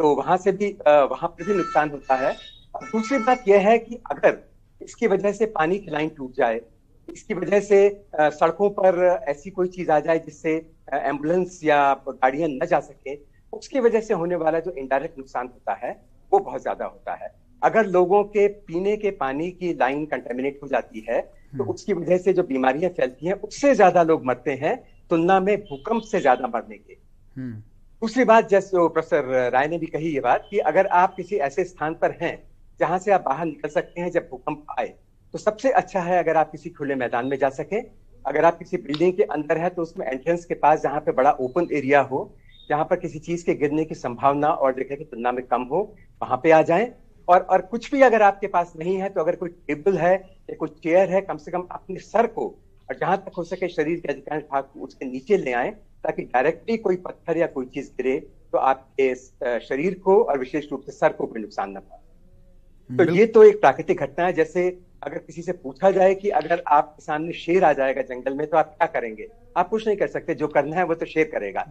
तो वहां से भी वहां पर भी नुकसान होता है। और दूसरी बात यह है कि अगर इसकी वजह से पानी की लाइन टूट जाए, इसकी वजह से सड़कों पर ऐसी कोई चीज आ जाए जिससे एम्बुलेंस या गाड़ियां न जा सके, उसकी वजह से होने वाला जो इनडायरेक्ट नुकसान होता है वो बहुत ज्यादा होता है। अगर लोगों के पीने के पानी की लाइन कंटेमिनेट हो जाती है तो उसकी वजह से जो बीमारियां फैलती हैं उससे ज्यादा लोग मरते हैं तुलना में भूकंप से ज्यादा मरने के। दूसरी बात, जैसे प्रोफेसर राय ने भी कही ये बात, कि अगर आप किसी ऐसे स्थान पर हैं जहां से आप बाहर निकल सकते हैं जब भूकंप आए, तो सबसे अच्छा है अगर आप किसी खुले मैदान में जा सके। अगर आप किसी बिल्डिंग के अंदर है तो उसमें एंट्रेंस के पास जहां पे बड़ा ओपन एरिया हो, जहां पर किसी चीज के गिरने की संभावना और जगह की तुलना में कम हो, वहां पे आ जाएं। और कुछ भी अगर आपके पास नहीं है तो अगर कोई टेबल है या कोई चेयर है, कम से कम अपने सर को और जहां तक हो सके शरीर के अधिकांश भाग को उसके नीचे ले आए, ताकि डायरेक्टली कोई पत्थर या कोई चीज गिरे तो आपके शरीर को और विशेष रूप से सर को कोई नुकसान न पाए। तो ये तो एक प्राकृतिक घटना है। जैसे अगर किसी से पूछा जाए कि अगर आपके सामने शेर आ जाएगा जंगल में तो आप क्या करेंगे, आप कुछ नहीं कर सकते, जो करना है वो तो शेर करेगा।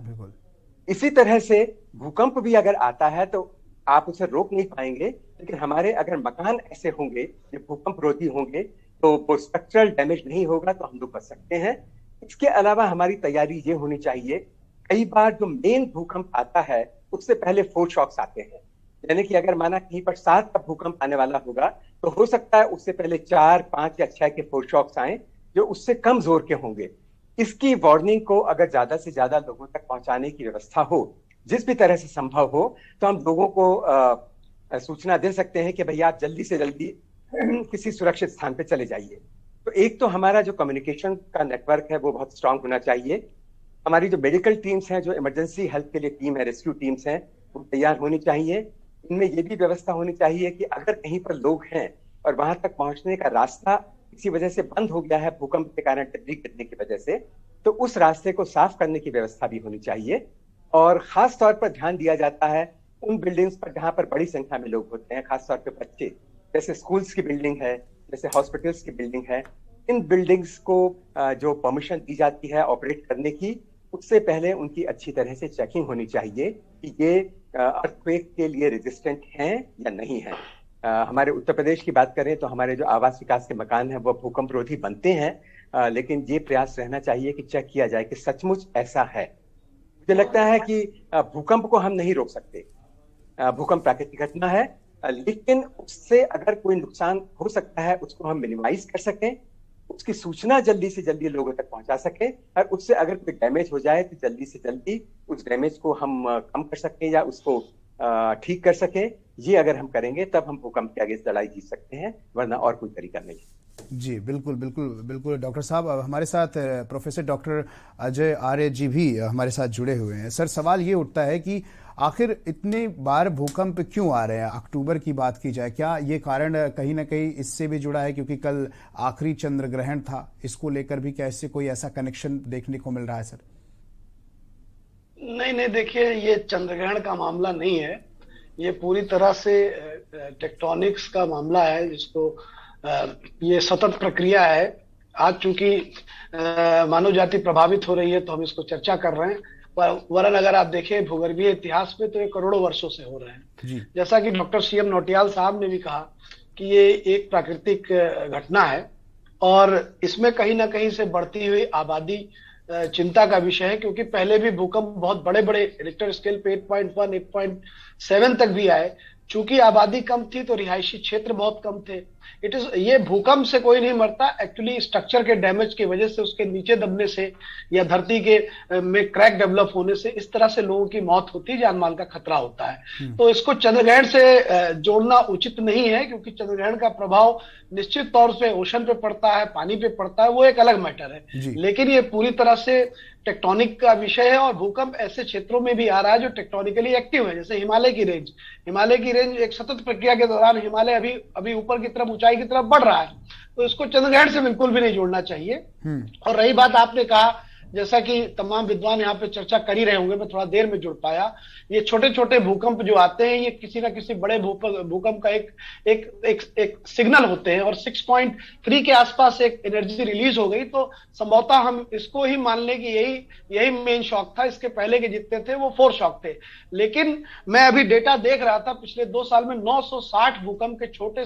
इसी तरह से भूकंप भी अगर आता है तो आप उसे रोक नहीं पाएंगे, लेकिन हमारे अगर मकान ऐसे होंगे जो भूकंप रोधी होंगे तो वो स्ट्रक्चरल डैमेज नहीं होगा तो हम लोग बच सकते हैं। इसके अलावा हमारी तैयारी ये होनी चाहिए, कई बार जो मेन भूकंप आता है उससे पहले फोर शॉक्स आते हैं, यानी कि अगर माना कहीं पर 7 का भूकंप आने वाला होगा तो हो सकता है उससे पहले 4, 5 या 6 के फोर शॉक्स आए जो उससे कम जोर के होंगे। इसकी वार्निंग को अगर ज्यादा से ज्यादा लोगों तक पहुंचाने की व्यवस्था हो, जिस भी तरह से संभव हो, तो हम लोगों को सूचना दे सकते हैं कि भैया आप जल्दी से जल्दी किसी सुरक्षित स्थान पे चले जाइए। तो एक तो हमारा जो कम्युनिकेशन का नेटवर्क है वो बहुत स्ट्रांग होना चाहिए। हमारी जो मेडिकल टीम्स हैं, जो इमरजेंसी हेल्प के लिए टीम है, रेस्क्यू टीम्स हैं, वो तैयार होनी चाहिए। इनमें ये भी व्यवस्था होनी चाहिए कि अगर कहीं पर लोग हैं और वहां तक पहुंचने का रास्ता किसी वजह से बंद हो गया है भूकंप के कारण, डिब्री गिरने की वजह से, तो उस रास्ते को साफ करने की व्यवस्था भी होनी चाहिए। और खास तौर पर ध्यान दिया जाता है उन बिल्डिंग्स पर जहां पर बड़ी संख्या में लोग होते हैं, खास तौर पर बच्चे, जैसे स्कूल्स की बिल्डिंग है, जैसे हॉस्पिटल्स की बिल्डिंग है। इन बिल्डिंग्स को जो परमिशन दी जाती है ऑपरेट करने की, उससे पहले उनकी अच्छी तरह से चेकिंग होनी चाहिए कि ये अर्थक्वेक के लिए रेजिस्टेंट हैं या नहीं है। हमारे उत्तर प्रदेश की बात करें तो हमारे जो आवास विकास के मकान हैं वो भूकंप रोधी बनते हैं, लेकिन ये प्रयास रहना चाहिए कि चेक किया जाए कि सचमुच ऐसा है। मुझे लगता है कि भूकंप को हम नहीं रोक सकते, भूकंप प्राकृतिक घटना है, लेकिन उससे अगर कोई नुकसान हो सकता है उसको हम मिनिमाइज कर सकें, उसकी सूचना जल्दी से जल्दी लोगों तक पहुंचा सके, और उससे अगर कोई डैमेज हो जाए तो जल्दी से जल्दी उस डैमेज को हम कम कर सकें या उसको ठीक कर सके। ये अगर हम करेंगे तब हम भूकंप के आगे लड़ाई जीत सकते हैं, वरना और कोई तरीका नहीं। जी बिल्कुल बिल्कुल बिल्कुल डॉक्टर साहब, हमारे साथ प्रोफेसर डॉक्टर अजय आर्य जी भी हमारे साथ जुड़े हुए हैं। सर, सवाल ये उठता है कि आखिर इतने बार भूकंप क्यों आ रहे हैं? अक्टूबर की बात की जाए, क्या ये कारण कहीं ना कहीं इससे भी जुड़ा है क्योंकि कल आखिरी चंद्र ग्रहण था, इसको लेकर भी क्या इससे कोई ऐसा कनेक्शन देखने को मिल रहा है? सर नहीं, देखिए, ये चंद्र ग्रहण का मामला नहीं है, ये पूरी तरह से टेक्टोनिक्स का मामला है, जिसको ये सतत प्रक्रिया है आज चूंकि मानव जाति प्रभावित हो रही है तो हम इसको चर्चा कर रहे हैं, वरन अगर आप देखें भूगर्भीय इतिहास में तो ये करोड़ों वर्षों से हो रहे हैं। जैसा कि डॉक्टर CM नौटियाल साहब ने भी कहा कि ये एक प्राकृतिक घटना है और इसमें कहीं ना कहीं से बढ़ती हुई आबादी चिंता का विषय है, क्योंकि पहले भी भूकंप बहुत बड़े बड़े रिक्टर स्केल पे 8.1, 8.7 तक भी आए। चूंकि आबादी कम थी तो रिहायशी क्षेत्र बहुत कम थे। ये भूकंप से कोई नहीं मरता, एक्चुअली स्ट्रक्चर के डैमेज की वजह से, उसके नीचे दबने से या धरती के में क्रैक डेवलप होने से इस तरह से लोगों की मौत होती है, जान माल का खतरा होता है। तो इसको चंद्रग्रहण से जोड़ना उचित नहीं है, क्योंकि चंद्रग्रहण का प्रभाव निश्चित तौर से ओशन पे पड़ता है, पानी पे पड़ता है, वो एक अलग मैटर है। लेकिन ये पूरी तरह से टेक्टोनिक का विषय है और भूकंप ऐसे क्षेत्रों में भी आ रहा है जो टेक्टोनिकली एक्टिव है, जैसे हिमालय की रेंज एक सतत प्रक्रिया के दौरान हिमालय अभी ऊपर की तरफ, ऊंचाई की तरफ बढ़ रहा है। तो इसको चंद्रग्रहण से बिल्कुल भी नहीं जोड़ना चाहिए। और रही बात आपने कहा, जैसा कि तमाम विद्वान यहाँ पे चर्चा कर ही रहे होंगे, मैं थोड़ा देर में जुड़ पाया, ये छोटे छोटे भूकंप जो आते हैं ये किसी ना किसी बड़े भूकंप का एक सिग्नल होते हैं। और 6.3 के आसपास एक एनर्जी रिलीज हो गई तो संभवतः हम इसको ही मान लें कि यही मेन शॉक था। इसके पहले के जितने थे वो 4 शॉक थे। लेकिन मैं अभी डेटा देख रहा था, पिछले 2 साल में 960 भूकंप के छोटे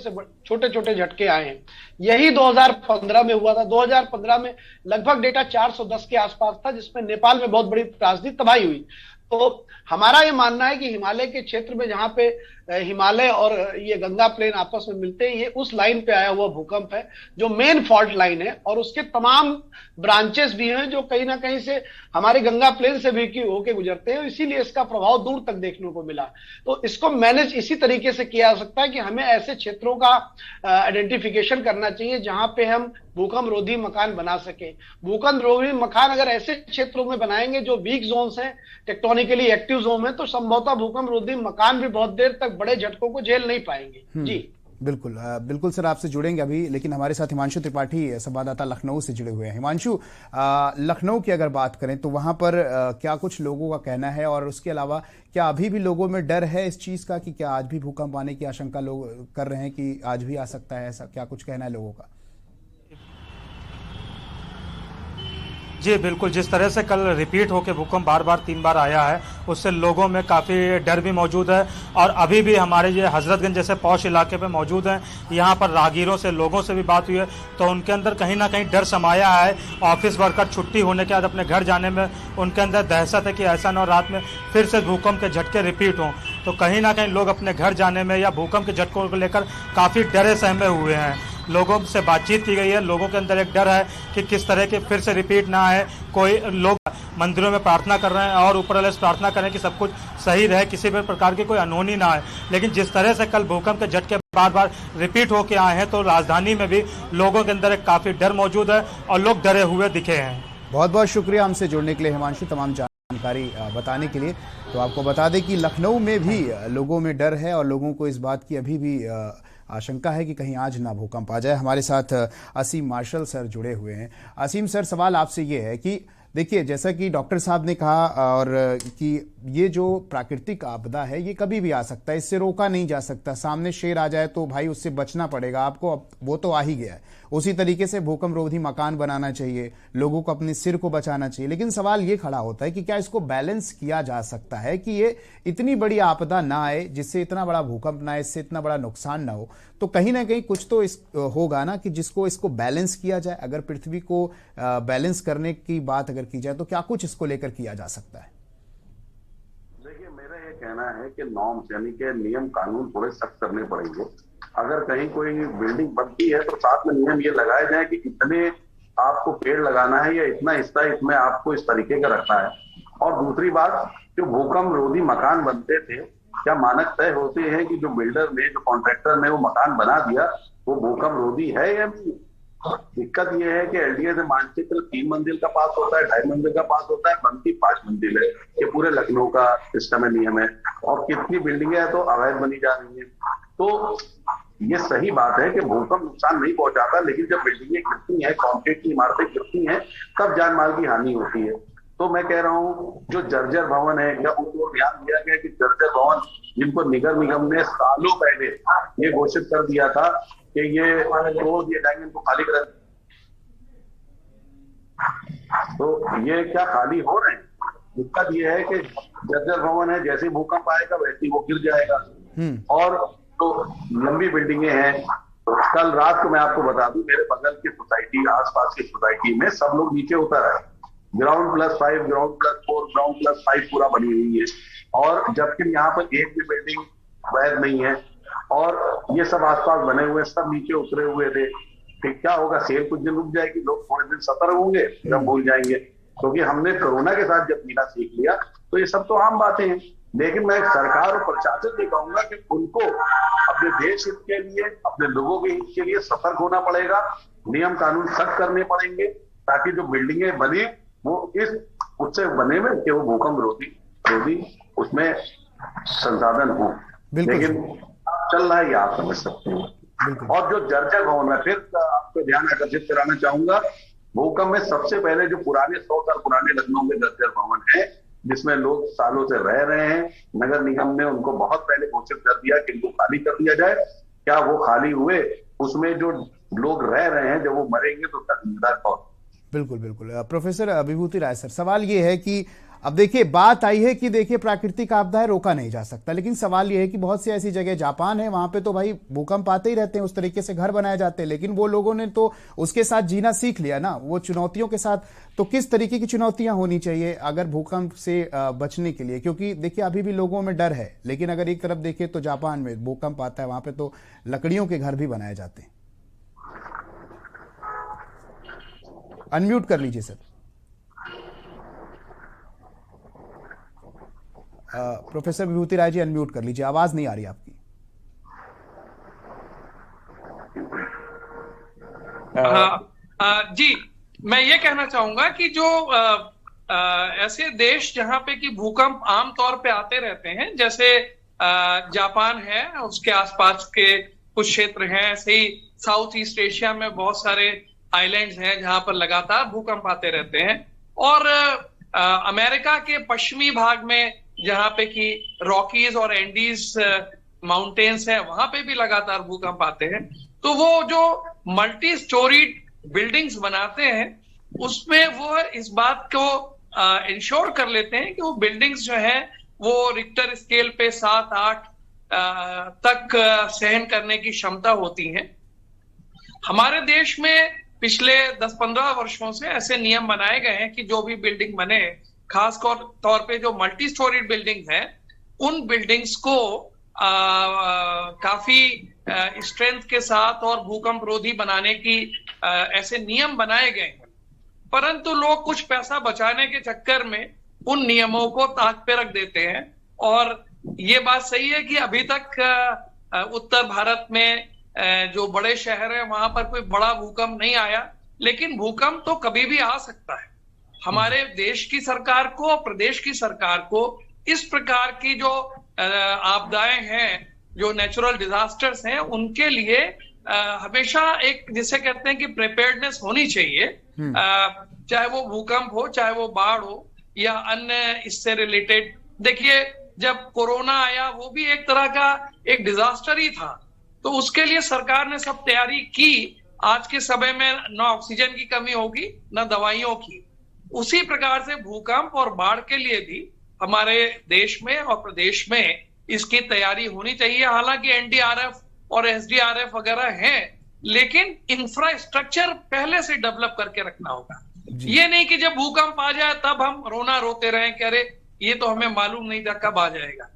छोटे झटके आए हैं। यही 2015 में हुआ था। 2015 में लगभग डेटा 410 के आसपास था, जिसमें नेपाल में बहुत बड़ी त्रासदी तबाही हुई। तो हमारा ये मानना है कि हिमालय के क्षेत्र में, जहां पे हिमालय और ये गंगा प्लेन आपस में मिलते हैं, ये उस लाइन पे आया हुआ भूकंप है जो मेन फॉल्ट लाइन है, और उसके तमाम ब्रांचेस भी हैं जो कहीं ना कहीं से हमारे गंगा प्लेन से भी होके गुजरते हैं, इसीलिए इसका प्रभाव दूर तक देखने को मिला। तो इसको मैनेज इसी तरीके से किया जा सकता है कि हमें ऐसे क्षेत्रों का आइडेंटिफिकेशन करना चाहिए जहां पे हम भूकंप रोधी मकान बना सके। भूकंप रोधी मकान अगर ऐसे क्षेत्रों में बनाएंगे जो वीक जोन्स हैं, टेक्टोनिकली एक्टिव जोन है, तो संभवतः भूकंप रोधी मकान भी बहुत देर तक बड़े झटकों को झेल नहीं पाएंगे। जी बिल्कुल सर, आपसे जुड़ेंगे अभी, लेकिन हमारे साथ हिमांशु त्रिपाठी संवाददाता लखनऊ से जुड़े हुए हैं। हिमांशु, लखनऊ की अगर बात करें तो वहां पर क्या कुछ लोगों का कहना है, और उसके अलावा क्या अभी भी लोगों में डर है इस चीज का कि क्या आज भी भूकंप आने की आशंका लोग कर रहे हैं कि आज भी आ सकता है, ऐसा क्या कुछ कहना है लोगों का? जी बिल्कुल, जिस तरह से कल रिपीट होकर भूकंप बार बार 3 बार आया है, उससे लोगों में काफ़ी डर भी मौजूद है। और अभी भी हमारे ये हजरतगंज जैसे पौष इलाके पे मौजूद हैं, यहाँ पर राहगीरों से, लोगों से भी बात हुई है तो उनके अंदर कहीं ना कहीं डर समाया है। ऑफिस वर्कर छुट्टी होने के बाद अपने घर जाने में उनके अंदर दहशत है कि ऐसा न हो रात में फिर से भूकंप के झटके रिपीट हों। तो कहीं ना कहीं लोग अपने घर जाने में या भूकंप के झटकों को लेकर काफ़ी डरे सहमे हुए हैं। लोगों से बातचीत की गई है, लोगों के अंदर एक डर है कि किस तरह के फिर से रिपीट ना आए। कोई लोग मंदिरों में प्रार्थना कर रहे हैं और ऊपर वाले से प्रार्थना करें कि सब कुछ सही रहे, किसी भी प्रकार की कोई अनहोनी ना आए। लेकिन जिस तरह से कल भूकंप के झटके बार बार रिपीट होके आए हैं तो राजधानी में भी लोगों के अंदर एक काफ़ी डर मौजूद है और लोग डरे हुए दिखे हैं। बहुत बहुत शुक्रिया हमसे जुड़ने के लिए हिमांशु, तमाम जानकारी बताने के लिए। तो आपको बता दें कि लखनऊ में भी लोगों में डर है और लोगों को इस बात की अभी भी आशंका है कि कहीं आज ना भूकंप आ जाए। हमारे साथ असीम मार्शल सर जुड़े हुए हैं। असीम सर, सवाल आपसे ये है कि देखिए, जैसा कि डॉक्टर साहब ने कहा और कि ये जो प्राकृतिक आपदा है ये कभी भी आ सकता है, इससे रोका नहीं जा सकता। सामने शेर आ जाए तो भाई उससे बचना पड़ेगा आपको, अब वो तो आ ही गया है। उसी तरीके से भूकंप रोधी मकान बनाना चाहिए, लोगों को अपने सिर को बचाना चाहिए। लेकिन सवाल ये खड़ा होता है कि क्या इसको बैलेंस किया जा सकता है कि ये इतनी बड़ी आपदा ना आए, जिससे इतना बड़ा भूकंप ना आए, इससे इतना बड़ा नुकसान ना हो। तो कहीं ना कहीं कुछ तो होगा ना कि जिसको इसको बैलेंस किया जाए। अगर पृथ्वी को बैलेंस करने की बात अगर की जाए तो क्या कुछ इसको लेकर किया जा सकता है? देखिए, मेरा ये कहना है कि नॉर्म्स यानी कि नियम कानून थोड़े सख्त करने पड़ेंगे। अगर कहीं कोई बिल्डिंग बनती है तो साथ में नियम ये लगाए जाए कि इतने आपको पेड़ लगाना है या इतना हिस्सा इसमें आपको इस तरीके का रखना है। और दूसरी बात, जो भूकंप रोधी मकान बनते थे, क्या मानक तय होते हैं कि जो बिल्डर ने, जो कॉन्ट्रैक्टर ने वो मकान बना दिया वो भूकंप रोधी है या नहीं? दिक्कत यह है कि एलडीए से मानचित्र 3 मंजिल का पास होता है, 2.5 मंजिल का पास होता है, बनती 5 मंजिल है। ये पूरे लखनऊ का सिस्टम है, नियम है। और कितनी बिल्डिंगें हैं तो अवैध बनी जा रही है। तो ये सही बात है कि भूकंप नुकसान नहीं पहुंचाता, लेकिन जब बिल्डिंगें गिरती हैं, कॉन्क्रीट की इमारतें गिरती हैं, तब जान माल की हानि होती है। तो मैं कह रहा हूँ जो जर्जर भवन है, या उनको ध्यान दिया गया कि जर्जर भवन जिनको निगम ने सालों पहले ये घोषित कर दिया था कि ये तोड़ दिए जाएंगे, इनको खाली कर तो ये क्या खाली हो रहे हैं? दिक्कत ये है कि जर्जर भवन है, जैसे भूकंप आएगा वैसे ही वो गिर जाएगा। और तो लंबी बिल्डिंगे हैं। तो कल रात को मैं आपको बता दूं, मेरे बगल की सोसाइटी, आसपास की सोसाइटी में सब लोग नीचे उतर आए। ग्राउंड +5, ग्राउंड +4, ग्राउंड +5 पूरा बनी हुई है। और जबकि यहाँ पर एक भी बिल्डिंग वैध नहीं है और ये सब आसपास बने हुए, सब नीचे उतरे हुए थे। फिर क्या होगा? सेल कुछ दिन रुक जाएगी, लोग थोड़े दिन सतर्क होंगे, जब भूल जाएंगे। क्योंकि हमने कोरोना के साथ जब जीना सीख लिया तो ये सब तो आम बातें हैं। लेकिन मैं सरकार और प्रशासन से कहूंगा कि उनको अपने देश हित के लिए, अपने लोगों के हित के लिए सतर्क होना पड़ेगा। नियम कानून सख्त करने पड़ेंगे ताकि जो बिल्डिंगें बनी वो इस उससे बने में कि वो भूकंप रोधी उसमें संसाधन हो। लेकिन चल रहा है, ये आप समझ सकते हैं। और जो जर्जर भवन है, फिर आपको ध्यान आकर्षित कराना चाहूंगा, भूकंप में सबसे पहले जो पुराने 100 साल पुराने लखनऊ में जर्जर भवन है, जिसमें लोग सालों से रह रहे हैं, नगर निगम ने उनको बहुत पहले घोषित कर दिया कि इनको खाली कर दिया जाए। क्या वो खाली हुए? उसमें जो लोग रह रहे हैं, जब वो मरेंगे तो जिम्मेदार कौन? बिल्कुल बिल्कुल। प्रोफेसर विभूति राय सर, सवाल ये है कि अब देखिए बात आई है कि देखिए प्राकृतिक आपदा है, रोका नहीं जा सकता, लेकिन सवाल ये है कि बहुत सी ऐसी जगह, जापान है, वहां पे तो भाई भूकंप आते ही रहते हैं, उस तरीके से घर बनाए जाते हैं, लेकिन वो लोगों ने तो उसके साथ जीना सीख लिया ना, वो चुनौतियों के साथ। तो किस तरीके की चुनौतियां होनी चाहिए अगर भूकंप से बचने के लिए? क्योंकि देखिए अभी भी लोगों में डर है, लेकिन अगर एक तरफ देखिए तो जापान में भूकंप आता है, वहां पे तो लकड़ियों के घर भी बनाए जाते हैं। अनम्यूट कर लीजिए सर। प्रोफेसर विभूति राय जी अनम्यूट कर लीजिए, आवाज नहीं आ रही आपकी। जी, मैं ये कहना चाहूंगा कि जो ऐसे देश जहां पे कि भूकंप आम तौर पे आते रहते हैं, जैसे जापान है, उसके आसपास के कुछ क्षेत्र हैं, ऐसे ही साउथ ईस्ट एशिया में बहुत सारे आइलैंड्स हैं जहां पर लगातार भूकंप आते रहते हैं। और अमेरिका के पश्चिमी भाग में जहां पे कि रॉकीज और एंडीज माउंटेन्स हैं, वहां पे भी लगातार भूकंप आते हैं। तो वो जो मल्टी स्टोरीड बिल्डिंग्स बनाते हैं, उसमें वो इस बात को इंश्योर कर लेते हैं कि वो बिल्डिंग्स जो है वो रिक्टर स्केल पे 7-8 तक सहन करने की क्षमता होती हैं। हमारे देश में पिछले 10-15 वर्षों से ऐसे नियम बनाए गए हैं कि जो भी बिल्डिंग बने, खास तौर पे जो मल्टी स्टोरीड बिल्डिंग है, उन बिल्डिंग्स को काफी स्ट्रेंथ के साथ और भूकंप रोधी बनाने की ऐसे नियम बनाए गए हैं। परंतु लोग कुछ पैसा बचाने के चक्कर में उन नियमों को ताक पे रख देते हैं। और ये बात सही है कि अभी तक उत्तर भारत में जो बड़े शहर हैं वहां पर कोई बड़ा भूकंप नहीं आया, लेकिन भूकंप तो कभी भी आ सकता है। हमारे देश की सरकार को, प्रदेश की सरकार को इस प्रकार की जो आपदाएं हैं, जो नेचुरल डिजास्टर्स हैं, उनके लिए हमेशा एक जिसे कहते हैं कि प्रिपेयर्डनेस होनी चाहिए। चाहे वो भूकंप हो, चाहे वो बाढ़ हो या अन्य इससे रिलेटेड। देखिए, जब कोरोना आया वो भी एक तरह का एक डिजास्टर ही था, तो उसके लिए सरकार ने सब तैयारी की। आज के समय में न ऑक्सीजन की कमी होगी, न दवाइयों की। उसी प्रकार से भूकंप और बाढ़ के लिए भी हमारे देश में और प्रदेश में इसकी तैयारी होनी चाहिए। हालांकि एनडीआरएफ और एसडीआरएफ वगैरह हैं, लेकिन इंफ्रास्ट्रक्चर पहले से डेवलप करके रखना होगा। ये नहीं कि जब भूकंप आ जाए तब हम रोना रोते रहें कि अरे ये तो हमें मालूम नहीं था कब आ जाएगा।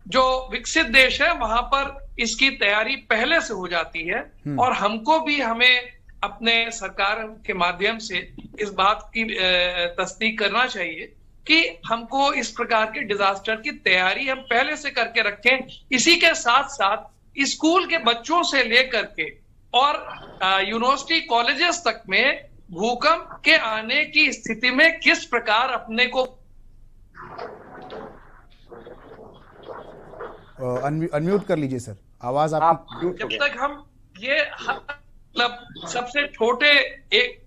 जो विकसित देश है वहां पर इसकी तैयारी पहले से हो जाती है। और हमको भी हमें अपने सरकार के माध्यम से इस बात की तस्दीक करना चाहिए कि हमको इस प्रकार के डिजास्टर की तैयारी हम पहले से करके रखें। इसी के साथ साथ स्कूल के बच्चों से लेकर के और यूनिवर्सिटी कॉलेजेस तक में भूकंप के आने की स्थिति में किस प्रकार अपने को अनम्यूट कर लीजिए सर, आवाज आपकी। जब तक हम ये मतलब सबसे छोटे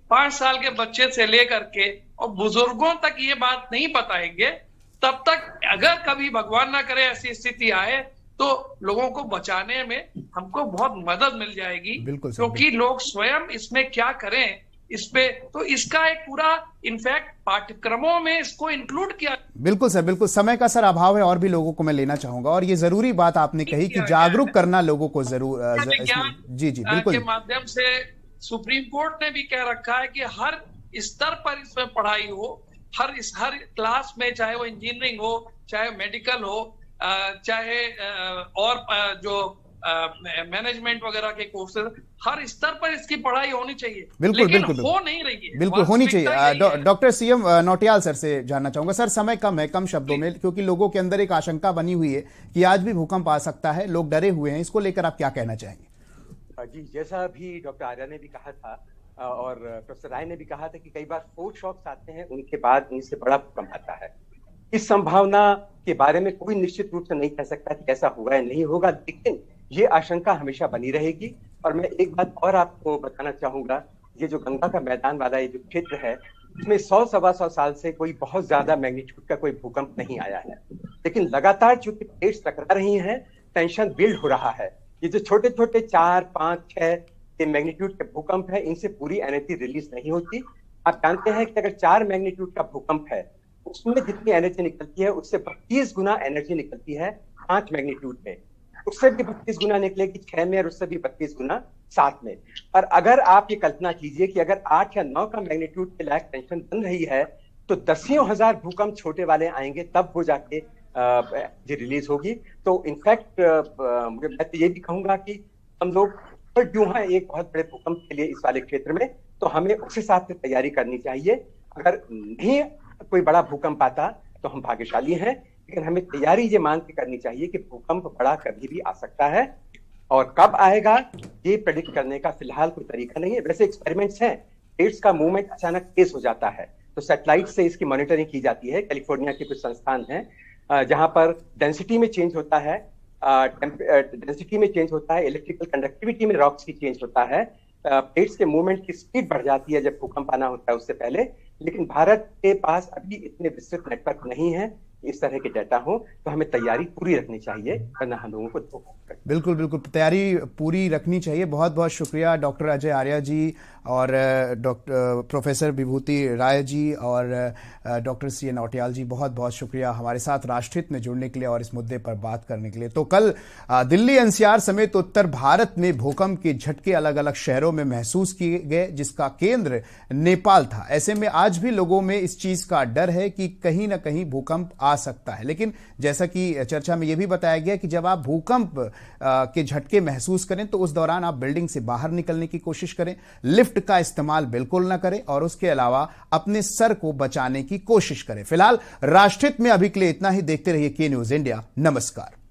5 साल के बच्चे से लेकर के और बुजुर्गों तक ये बात नहीं बताएंगे, तब तक अगर कभी भगवान ना करे ऐसी स्थिति आए तो लोगों को बचाने में हमको बहुत मदद मिल जाएगी। क्योंकि लोग स्वयं इसमें क्या करें इस पे, तो इसका एक पूरा इनफैक्ट पाठ्यक्रमों में इसको इंक्लूड किया। बिल्कुल सर, बिल्कुल। समय का सर अभाव है और भी लोगों को मैं लेना चाहूंगा, और ये जरूरी बात आपने कही कि जागरूक करना लोगों को जरूर जी बिल्कुल के माध्यम से सुप्रीम कोर्ट ने भी कह रखा है कि हर स्तर पर इसमें पढ़ाई हो, हर क्लास में, चाहे वो इंजीनियरिंग हो, चाहे मेडिकल हो, चाहे और जो मैनेजमेंट वगैरह के कोर्सेज, हर स्तर पर इसकी पढ़ाई होनी चाहिए। बिल्कुल लेकिन बिल्कुल हो नहीं रही है, बिल्कुल होनी चाहिए। डॉक्टर सीएम नौटियाल सर से जानना चाहूंगा सर, समय कम है, कम शब्दों में, क्योंकि लोगों के अंदर एक आशंका बनी हुई है कि आज भी भूकंप आ सकता है, लोग डरे हुए हैं, इसको लेकर आप क्या कहना चाहेंगे? जी, जैसा भी डॉक्टर आर्या ने भी कहा था और प्रोफेसर राय ने भी कहा था कि कई बार फोर्स शॉक्स आते हैं, उनके बाद उनसे बड़ा भूकंप आता है। इस संभावना के बारे में कोई निश्चित रूप से नहीं कह सकता कि ऐसा होगा या नहीं होगा, लेकिन ये आशंका हमेशा बनी रहेगी। और मैं एक बात और आपको बताना चाहूंगा, ये जो गंगा का मैदान वाला ये जो क्षेत्र है, इसमें 100-125 साल से कोई बहुत ज्यादा मैग्नीट्यूड का कोई भूकंप नहीं आया है, लेकिन लगातार चूंकि प्लेट्स टकरा रही हैं, टेंशन बिल्ड हो रहा है। ये जो छोटे छोटे 4, 5, 6 के मैग्नीट्यूड के भूकंप है, इनसे पूरी एनर्जी रिलीज नहीं होती। आप जानते हैं कि अगर 4 मैग्नीट्यूड का भूकंप है, उसमें जितनी एनर्जी निकलती है उससे 32 गुना एनर्जी निकलती है 5 मैग्नीट्यूड में, उससे भी 32 गुना निकलेगी 6 में, और उससे भी 32 गुना 7 में। और अगर आप ये कल्पना कीजिए कि अगर 8 या 9 का मैग्नीट्यूड के लायक टेंशन बन रही है, तो दसियों हजार भूकंप छोटे वाले आएंगे, तब वो जाके ये रिलीज होगी। तो इनफैक्ट मैं तो ये भी कहूंगा कि हम लोग जो है एक बहुत बड़े भूकंप के लिए इस वाले क्षेत्र में, तो हमें उस हिसाब से तैयारी करनी चाहिए। अगर नहीं कोई बड़ा भूकंप आता तो हम भाग्यशाली हैं, लेकिन हमें तैयारी ये मान के करनी चाहिए कि भूकंप बड़ा कभी भी आ सकता है, और कब आएगा ये प्रेडिक्ट करने का फिलहाल कोई तरीका नहीं है। वैसे एक्सपेरिमेंट्स हैं, प्लेट्स का मूवमेंट अचानक तेज हो जाता है, तो सैटेलाइट से इसकी मॉनिटरिंग की जाती है। कैलिफोर्निया के कुछ संस्थान हैं जहां पर डेंसिटी में चेंज होता है, इलेक्ट्रिकल कंडक्टिविटी में रॉक्स की चेंज होता है, प्लेट्स के मूवमेंट की स्पीड बढ़ जाती है जब भूकंप आना होता है उससे पहले। लेकिन भारत के पास अभी इतने विस्तृत नेटवर्क नहीं है इस तरह के डाटा हो, तो हमें तैयारी पूरी रखनी चाहिए, वरना हम लोगों को बिल्कुल बिल्कुल तैयारी पूरी रखनी चाहिए। बहुत बहुत शुक्रिया डॉक्टर अजय आर्या जी और डॉक्टर प्रोफेसर विभूति राय जी और डॉक्टर सीएम नौटियाल जी, बहुत बहुत शुक्रिया हमारे साथ राष्ट्रहित में जुड़ने के लिए और इस मुद्दे पर बात करने के लिए। तो कल दिल्ली एनसीआर समेत उत्तर भारत में भूकंप के झटके अलग अलग शहरों में महसूस किए गए, जिसका केंद्र नेपाल था। ऐसे में आज भी लोगों में इस चीज का डर है कि कहीं ना कहीं भूकंप आ सकता है, लेकिन जैसा कि चर्चा में यह भी बताया गया कि जब आप भूकंप के झटके महसूस करें तो उस दौरान आप बिल्डिंग से बाहर निकलने की कोशिश करें, लिफ्ट का इस्तेमाल बिल्कुल ना करें, और उसके अलावा अपने सर को बचाने की कोशिश करें। फिलहाल राष्ट्रहित में अभी के लिए इतना ही। देखते रहिए के न्यूज इंडिया। नमस्कार।